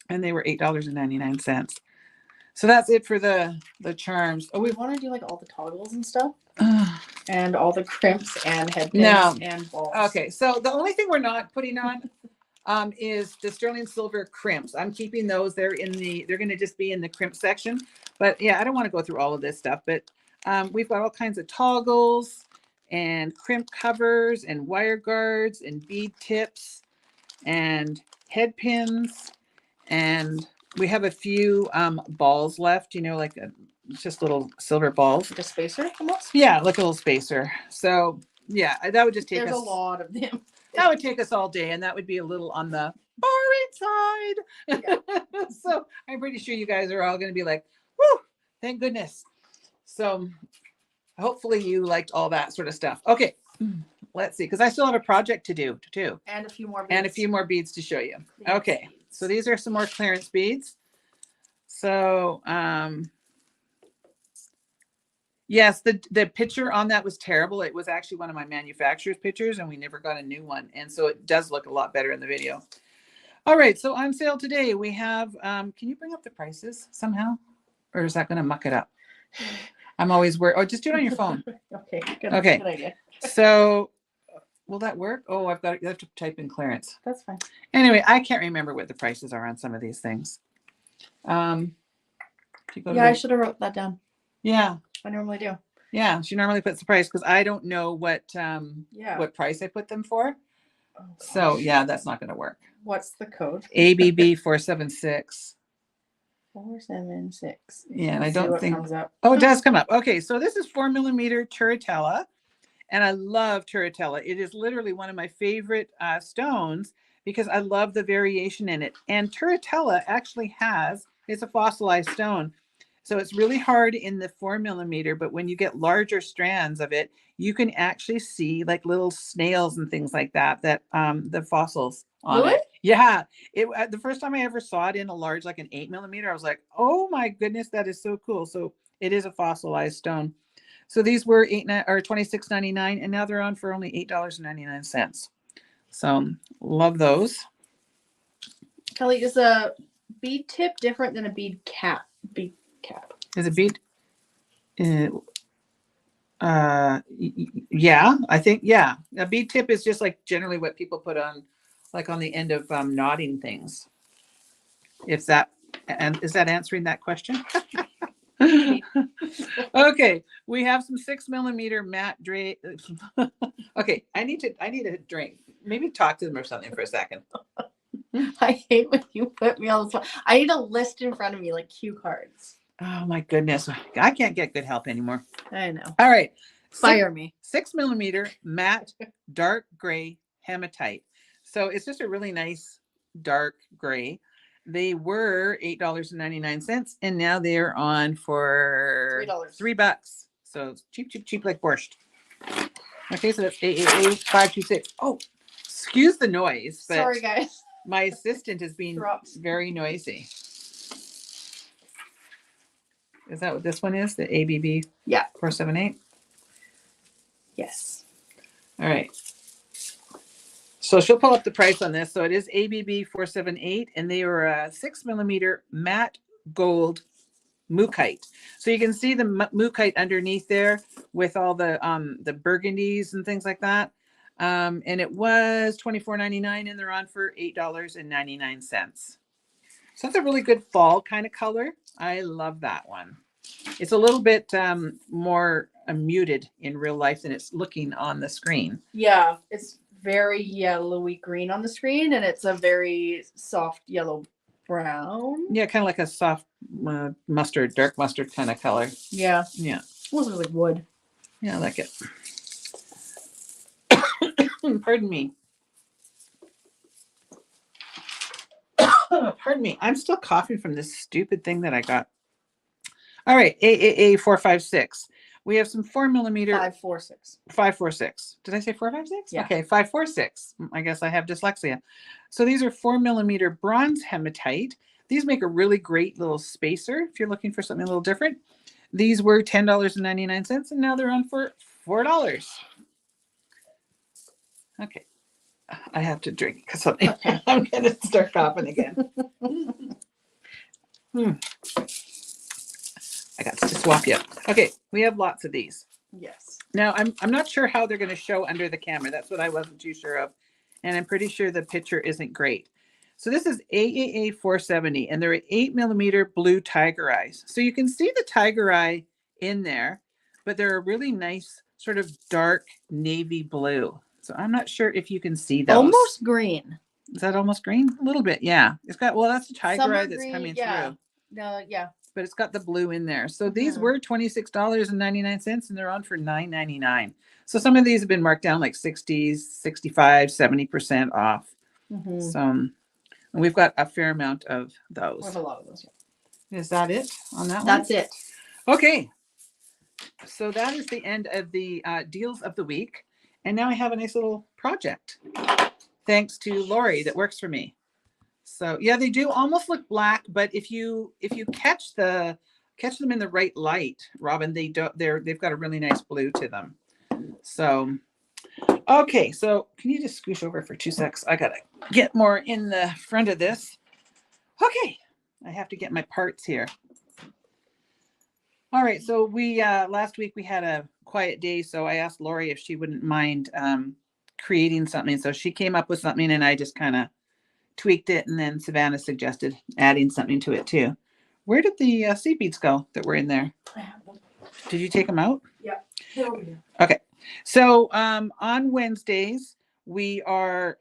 and they were $8.99. So that's it for the charms. Oh, we want to do like all the toggles and stuff, and all the crimps and headpins and balls. Okay, so the only thing we're not putting on is the sterling silver crimps. I'm keeping those. They're going to just be in the crimp section. But yeah, I don't want to go through all of this stuff. But we've got all kinds of toggles and crimp covers and wire guards and bead tips and head pins, and we have a few balls left. Like just little silver balls. Like a spacer, almost. Yeah, like a little spacer. So yeah, that would just take us. There's a lot of them. That would take us all day, and that would be a little on the boring side. Yeah. So I'm pretty sure you guys are all going to be like, whoo, thank goodness. So hopefully you liked all that sort of stuff. Okay, let's see, because I still have a project to do too. And a few more beads. And a few more beads to show you. Okay, so these are some more clearance beads. So, yes, the picture on that was terrible. It was actually one of my manufacturer's pictures, and we never got a new one. And so it does look a lot better in the video. All right, so on sale today, we have, can you bring up the prices somehow? Or is that going to muck it up? I'm always worried. Oh, just do it on your phone. Okay, good idea. So will that work? Oh, you have to type in clearance. That's fine. Anyway, I can't remember what the prices are on some of these things. I should have wrote that down. Yeah. I normally do. Yeah, she normally puts the price because I don't know what price I put them for. Oh, so yeah, that's not going to work. What's the code? ABB 476. 476. Yeah, and I don't think comes up. Oh, it does come up. Okay, so this is 4mm turritella, and I love turritella. It is literally one of my favorite stones because I love the variation in it. And turritella actually it's a fossilized stone. So it's really hard in the 4mm, but when you get larger strands of it, you can actually see like little snails and things like that the fossils on it. Yeah. The first time I ever saw it in a large, like an 8mm, I was like, oh my goodness, that is so cool. So it is a fossilized stone. So these were $26.99, and now they're on for only $8.99. So love those. Kelly, is a bead tip different than a bead cap? Is a bead? Yeah, I think, yeah. A bead tip is just like generally what people put on, like on the end of knotting things. Is that answering that question? Okay, we have some 6mm matte drape. Okay, I need a drink. Maybe talk to them or something for a second. I hate when you put me on the spot. I need a list in front of me, like cue cards. Oh my goodness, I can't get good help anymore. I know. All right, fire me. 6mm matte dark gray hematite. So it's just a really nice dark gray. They were $8.99, and now they're on for $3. So cheap like borscht. Okay, so that's 888-526. Oh, excuse the noise, but sorry guys. My assistant is being very noisy. Is that what this one is? The ABB? Yeah. 478? Yes. All right. So she'll pull up the price on this. So it is ABB 478, and they were a 6mm matte gold mookite. So you can see the mookite underneath there with all the burgundies and things like that. And it was $24.99, and they're on for $8.99. So that's a really good fall kind of color. I love that one. It's a little bit more muted in real life than it's looking on the screen. Yeah, it's very yellowy green on the screen, and it's a very soft yellow brown. Yeah, kind of like a soft mustard, dark mustard kind of color. Yeah. Yeah. Almost looks like wood. Yeah, I like it. Pardon me. Pardon me. I'm still coughing from this stupid thing that I got. All right, AAA 456. We have some 4mm. 546. 546. Did I say 456? Yeah. Okay, 546. I guess I have dyslexia. So these are 4mm bronze hematite. These make a really great little spacer if you're looking for something a little different. These were $10.99, and now they're on for $4. Okay. I have to drink because I'm going to start coughing again. I got to swap you up. Okay, we have lots of these. Yes. Now, I'm not sure how they're going to show under the camera. That's what I wasn't too sure of. And I'm pretty sure the picture isn't great. So this is AAA 470, and they're 8mm blue tiger eyes. So you can see the tiger eye in there, but they're a really nice sort of dark navy blue. So I'm not sure if you can see those. Almost green. Is that almost green? A little bit, yeah. It's got, well, that's the tiger Some are eye that's green, coming yeah. through. Yeah. But it's got the blue in there. So these were $26.99, and they're on for $9.99. So some of these have been marked down like 60s, 65, 70% off. So and we've got a fair amount of those. We have a lot of those. Yeah. Is that it on that one? That's it. Okay. So that is the end of the deals of the week. And now I have a nice little project. Thanks to Lori that works for me. So yeah, they do almost look black, but if you catch them in the right light, Robin, they've got a really nice blue to them. So okay, so can you just scoosh over for 2 secs? I gotta get more in the front of this. Okay, I have to get my parts here. All right, so we last week we had a quiet day, so I asked Lori if she wouldn't mind creating something. So she came up with something, and I just kind of tweaked it, and then Savannah suggested adding something to it too. Where did the seed beads go that were in there? I have them. Did you take them out? Yeah, they're over here. Okay, so on Wednesdays we are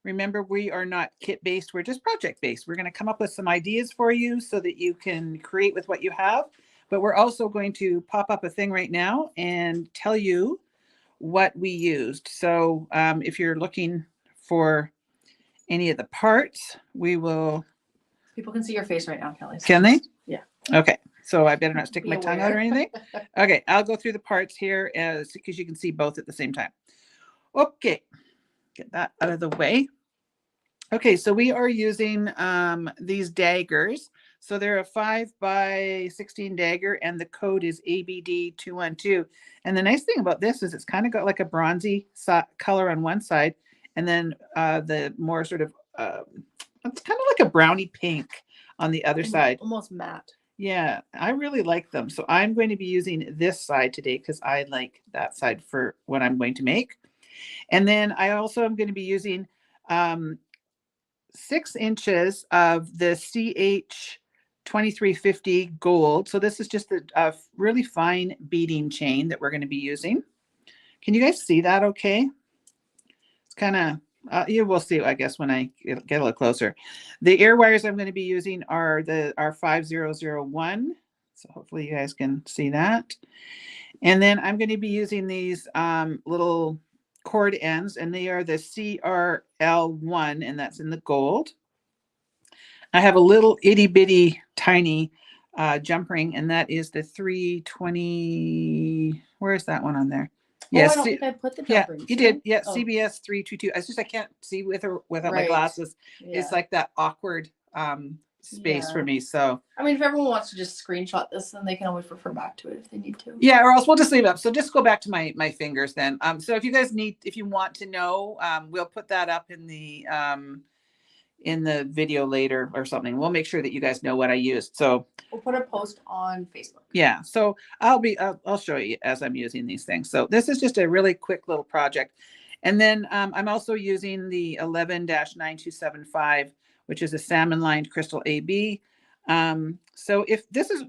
remember, we are not kit based, we're just project based. We're going to come up with some ideas for you so that you can create with what you have, but we're also going to pop up a thing right now and tell you what we used. So if you're looking for any of the parts, we will. People can see your face right now, Kelly. Can they? Yeah. Okay. So I better not stick Be my tongue out or aware. anything. Okay. I'll go through the parts here because you can see both at the same time. Okay. Get that out of the way. Okay. So we are using these daggers. So they're a 5x16 dagger, and the code is ABD212. And the nice thing about this is it's kind of got like a bronzy color on one side, and then the more sort of, it's kind of like a brownie pink on the other side. Almost matte. Yeah, I really like them. So I'm going to be using this side today because I like that side for what I'm going to make. And then I also am going to be using 6 inches of the CH 2350 gold. So this is just a really fine beading chain that we're going to be using. Can you guys see that okay? It's kind of, you will see, I guess, when I get a little closer. The ear wires I'm going to be using are our 5001. So hopefully you guys can see that. And then I'm going to be using these little cord ends, and they are the CRL1, and that's in the gold. I have a little itty bitty tiny jump ring, and that is the 320. Where is that one on there? Yes. I don't think I put the jump ring. You did. Yeah, CBS 322. I can't see without my glasses. Yeah. It's like that awkward space for Yeah. me. So I mean, if everyone wants to just screenshot this, then they can always refer back to it if they need to. yeah, or else we'll just leave it up. So just go back to my fingers then. So if you guys if you want to know, we'll put that up in the video later or something. We'll make sure that you guys know what I used. So We'll put a post on Facebook. yeah, so I'll show you as I'm using these things. So this is just a really quick little project. And then I'm also using the 11-9275, which is a salmon lined crystal AB. So if this is,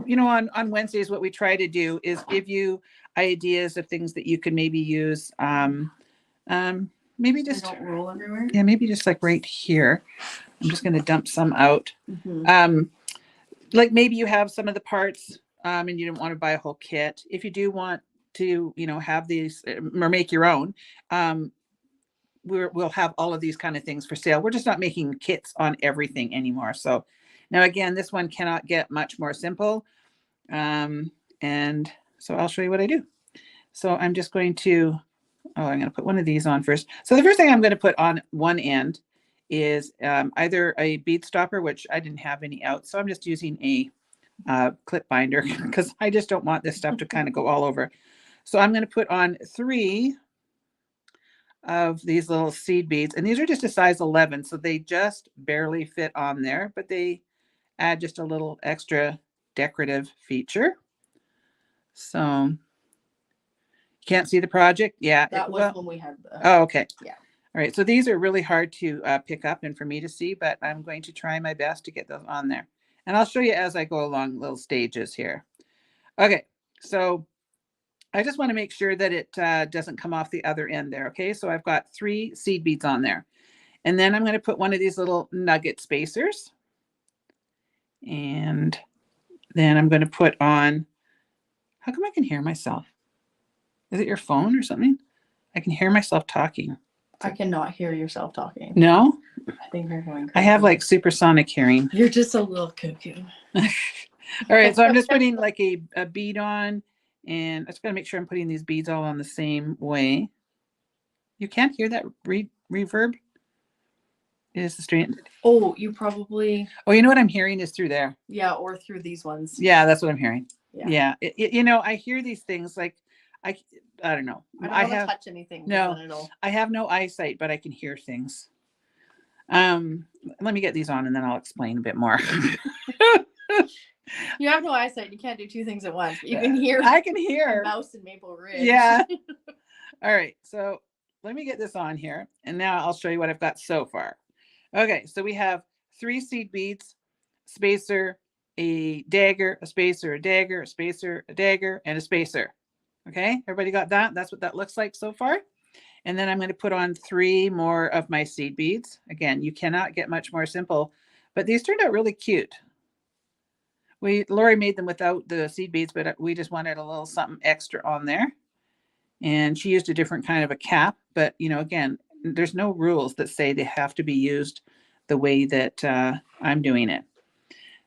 on Wednesdays, what we try to do is give you ideas of things that you can maybe use. Maybe just don't roll everywhere. Yeah, maybe just like right here. I'm just going to dump some out. Mm-hmm. Like maybe you have some of the parts and you don't want to buy a whole kit. If you do want to, have these or make your own, we'll have all of these kind of things for sale. We're just not making kits on everything anymore. So now again, this one cannot get much more simple. And so I'll show you what I do. So I'm just going to, I'm going to put one of these on first. So the first thing I'm going to put on one end is either a bead stopper, which I didn't have any out. So I'm just using a clip binder because I just don't want this stuff to kind of go all over. So I'm going to put on 3 of these little seed beads, and these are just a size 11. So they just barely fit on there, but they add just a little extra decorative feature. So you can't see the project. Yeah. That was when we had the. Oh, okay. Yeah. All right. So these are really hard to pick up and for me to see, but I'm going to try my best to get those on there. And I'll show you as I go along little stages here. Okay. So I just want to make sure that it doesn't come off the other end there. Okay. So I've got 3 seed beads on there. And then I'm going to put one of these little nugget spacers. And then I'm going to put on, how come I can hear myself? Is it your phone or something? I can hear myself talking. I cannot hear yourself talking. No? I think you're going crazy. I have like supersonic hearing. You're just a little cuckoo. All right. So I'm just putting like a bead on, and I just got to make sure I'm putting these beads all on the same way. You can't hear that reverb? It is the straight. Oh, you probably. Oh, you know what I'm hearing is through there. Yeah, or through these ones. Yeah, that's what I'm hearing. Yeah. I hear these things like I don't know. I don't want to touch anything. No, I have no eyesight, but I can hear things. Let me get these on and then I'll explain a bit more. You have no eyesight. You can't do 2 things at once. But you can hear. I can hear. A mouse in Maple Ridge. Yeah. All right. So let me get this on here. And now I'll show you what I've got so far. Okay. So we have 3 seed beads, spacer, a dagger, a spacer, a dagger, a spacer, a dagger, and a spacer. Okay. Everybody got that? That's what that looks like so far. And then I'm going to put on 3 more of my seed beads. Again, you cannot get much more simple, but these turned out really cute. Lori made them without the seed beads, but we just wanted a little something extra on there. And she used a different kind of a cap, but again, there's no rules that say they have to be used the way that I'm doing it.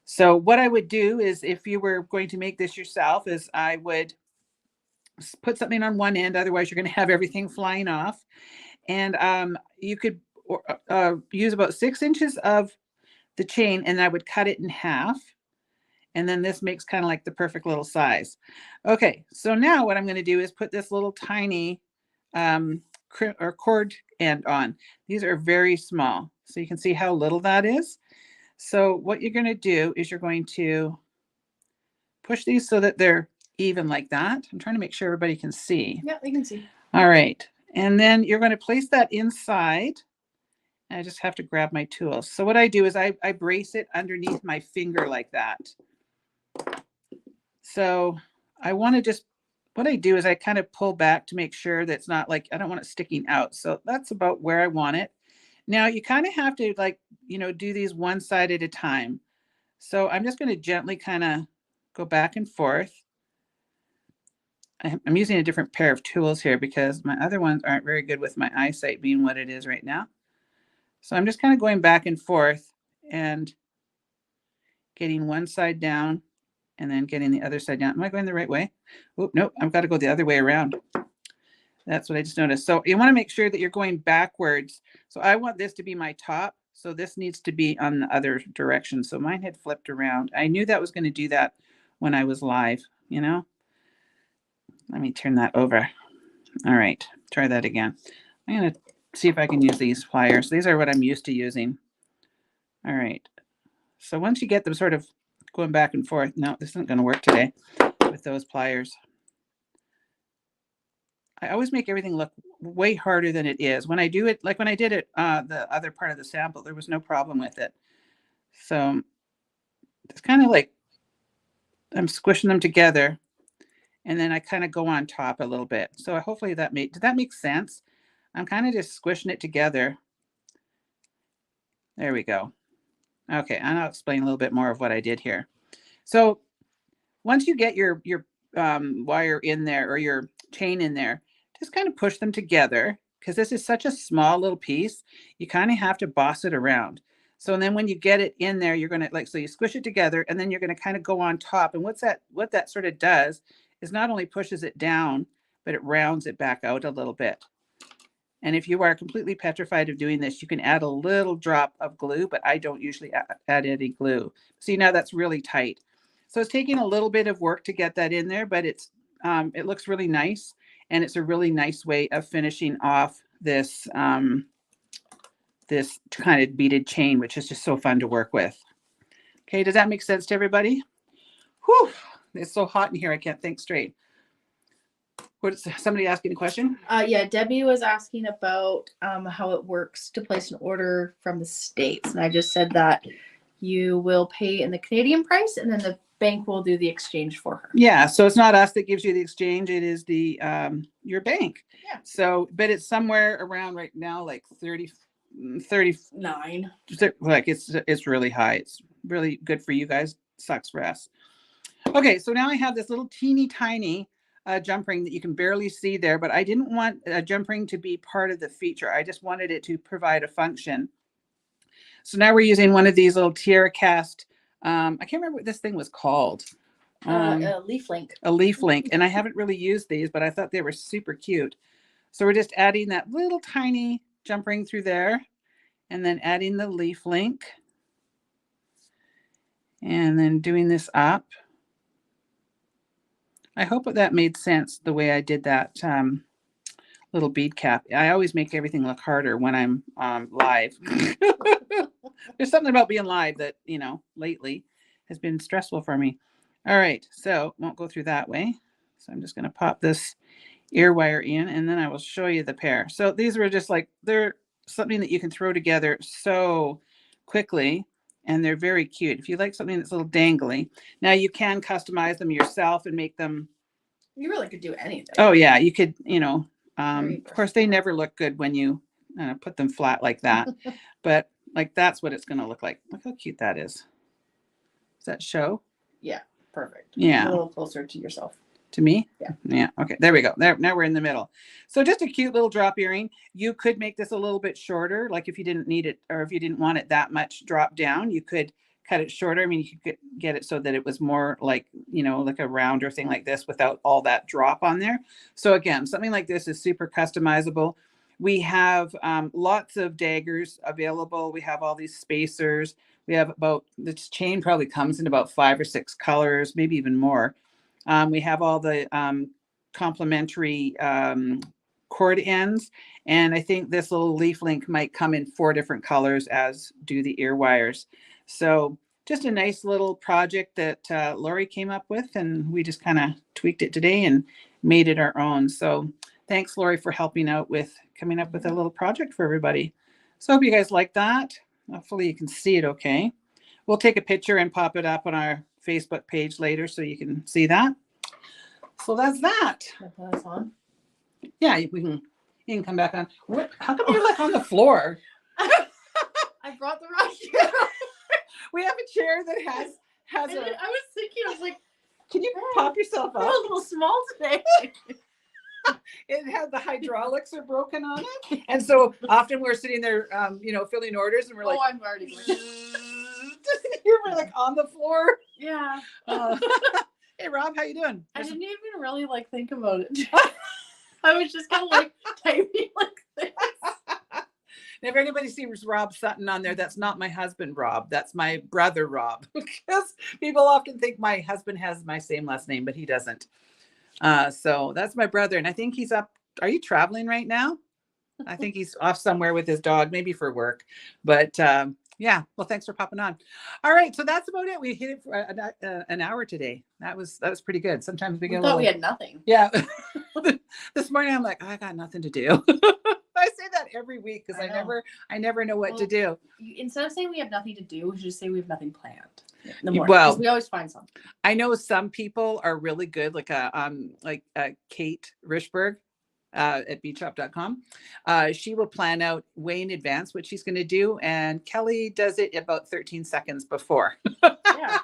So what I would do is, if you were going to make this yourself, is I would put something on one end. Otherwise, you're going to have everything flying off. And you could use about 6 inches of the chain, and I would cut it in half. And then this makes kind of like the perfect little size. Okay, so now what I'm going to do is put this little tiny cord end on. These are very small, so you can see how little that is. So what you're going to do is you're going to push these so that they're even like that. I'm trying to make sure everybody can see. Yeah, they can see. All right, and then you're going to place that inside. I just have to grab my tools. So what I do is I brace it underneath my finger like that. So I want to what I do is I kind of pull back to make sure that's not like, I don't want it sticking out. So that's about where I want it. Now you kind of have to do these one side at a time. So I'm just going to gently kind of go back and forth. I'm using a different pair of tools here because my other ones aren't very good with my eyesight being what it is right now. So I'm just kind of going back and forth and getting one side down and then getting the other side down. Am I going the right way? Oh, nope, I've got to go the other way around. That's what I just noticed. So you want to make sure that you're going backwards. So I want this to be my top So this needs to be on the other direction. So mine had flipped around. I knew that was going to do that when I was live, you know. Let me turn that over. All right, try that again. I'm going to see if I can use these pliers. These are what I'm used to using. All right. So once you get them sort of going back and forth, no, this isn't going to work today with those pliers. I always make everything look way harder than it is. When I do it, like when I did it, the other part of the sample, there was no problem with it. So it's kind of like I'm squishing them together and then I kind of go on top a little bit. So hopefully did that make sense? I'm kind of just squishing it together. There we go. Okay, and I'll explain a little bit more of what I did here. So once you get your wire in there or your chain in there, just kind of push them together because this is such a small little piece. You kind of have to boss it around. So then when you get it in there, you're going to so you squish it together and then you're going to kind of go on top. And what that sort of does is not only pushes it down, but it rounds it back out a little bit. And if you are completely petrified of doing this, you can add a little drop of glue, but I don't usually add any glue. See, now that's really tight. So it's taking a little bit of work to get that in there, but it looks really nice. And it's a really nice way of finishing off this, this kind of beaded chain, which is just so fun to work with. Okay, does that make sense to everybody? Whew, it's so hot in here, I can't think straight. What's somebody asking a question? Yeah, Debbie was asking about how it works to place an order from the States. And I just said that you will pay in the Canadian price and then the bank will do the exchange for her. Yeah, so it's not us that gives you the exchange, it is the your bank. Yeah. So, but it's somewhere around right now like 39. Like it's really high. It's really good for you guys. Sucks for us. Okay, so now I have this little teeny tiny jump ring that you can barely see there, but I didn't want a jump ring to be part of the feature. I just wanted it to provide a function. So now we're using one of these little tiara cast. I can't remember what this thing was called. A leaf link. A leaf link. And I haven't really used these, but I thought they were super cute. So we're just adding that little tiny jump ring through there and then adding the leaf link and then doing this up. I hope that made sense the way I did that little bead cap. I always make everything look harder when I'm live. There's something about being live that, you know, lately has been stressful for me. All right, so won't go through that way. So I'm just going to pop this ear wire in and then I will show you the pair. So these were just like, they're something that you can throw together so quickly. And they're very cute. If you like something that's a little dangly. Now you can customize them yourself and make them. You really could do anything. Oh yeah, you could, you know, of course they never look good when you put them flat like that. But like that's what it's going to look like. Look how cute that is. Does that show? Yeah, perfect. Yeah. A little closer to yourself. To me? Yeah. Yeah. Okay. There we go. There. Now we're in the middle. So just a cute little drop earring. You could make this a little bit shorter, like if you didn't need it or if you didn't want it that much drop down, you could cut it shorter. I mean, you could get it so that it was more like, you know, like a rounder thing like this without all that drop on there. So again, something like this is super customizable. We have lots of daggers available. We have all these spacers. We have this chain probably comes in about 5 or 6 colors, maybe even more. We have all the complementary cord ends. And I think this little leaf link might come in 4 different colors, as do the ear wires. So just a nice little project that Lori came up with. And we just kind of tweaked it today and made it our own. So thanks, Lori, for helping out with coming up with a little project for everybody. So I hope you guys like that. Hopefully you can see it okay. We'll take a picture and pop it up on our Facebook page later so you can see that. So that's that. That's on. Yeah, you can come back on. What? How come you're like on the floor? I brought the wrong chair. We have a chair that has I was thinking, I was like, can you pop yourself I'm up? a little small today. It had the hydraulics are broken on it. And so often we're sitting there, you know, filling orders and we're like, I'm already going. You're like on the floor. Yeah. Hey Rob, how you doing? I didn't even really like think about it. I was just kind of like typing like this. If anybody sees Rob Sutton on there, that's not my husband, Rob. That's my brother, Rob. Because people often think my husband has my same last name, but he doesn't. So that's my brother. And I think he's up. Are you traveling right now? I think he's off somewhere with his dog, maybe for work. But yeah, well, thanks for popping on. All right, so that's about it. We hit it for an hour today. That was pretty good. Sometimes we We get thought we had nothing. yeah. This morning I'm like, I got nothing to do. I say that every week because I never know what to do. Instead of saying we have nothing to do, we should just say we have nothing planned. In the morning, Well, because we always find something. I know some people are really good, like Kate Rishberg at beadshop.com. She will plan out way in advance what she's going to do, and Kellie does it about 13 seconds before. Yeah.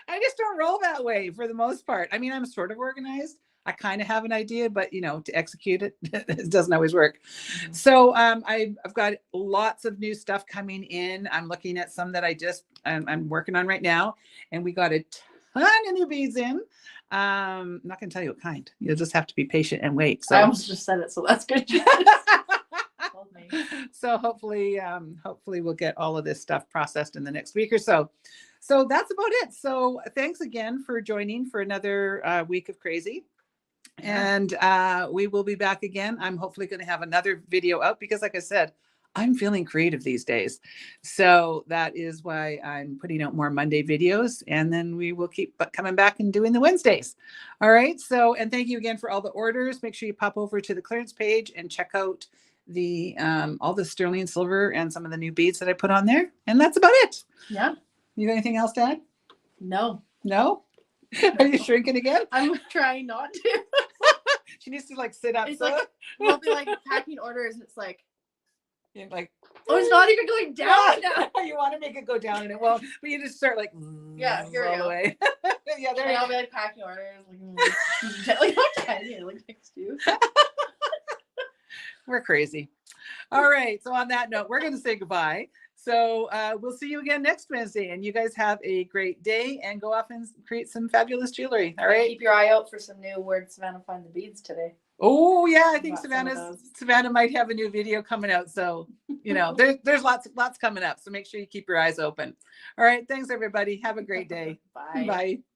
I just don't roll that way for the most part. I mean, I'm sort of organized. I kind of have an idea, but to execute it, it doesn't always work. Mm-hmm. So I've got lots of new stuff coming in. I'm looking at some that I'm working on right now, and we got a ton of new beads in. I'm not going to tell you what kind. You'll just have to be patient and wait. So I almost just said it, so that's good. So hopefully we'll get all of this stuff processed in the next week or so. So that's about it. So thanks again for joining for another week of crazy. And we will be back again. I'm hopefully going to have another video out because, like I said, I'm feeling creative these days. So that is why I'm putting out more Monday videos, and then we will keep coming back and doing the Wednesdays. All right. So, and thank you again for all the orders. Make sure you pop over to the clearance page and check out the all the sterling silver and some of the new beads that I put on there. And that's about it. Yeah. You got anything else to add? No. No? Are you shrinking again? I'm trying not to. She needs to sit up. It's like we'll be packing orders, and it's like, you're like, oh, it's not even going down now. You want to make it go down, and it won't. But you just start yeah, here we go. The way. Yeah, there. And I'll be packing orders, next to you. We're crazy. All right. So on that note, we're going to say goodbye. So we'll see you again next Wednesday, and you guys have a great day and go off and create some fabulous jewelry. All right. Keep your eye out for some new Where Did Savannah Find the Beads today. Oh yeah, I think Savannah might have a new video coming out. So there's lots coming up. So make sure you keep your eyes open. All right. Thanks everybody. Have a great day. Bye. Bye.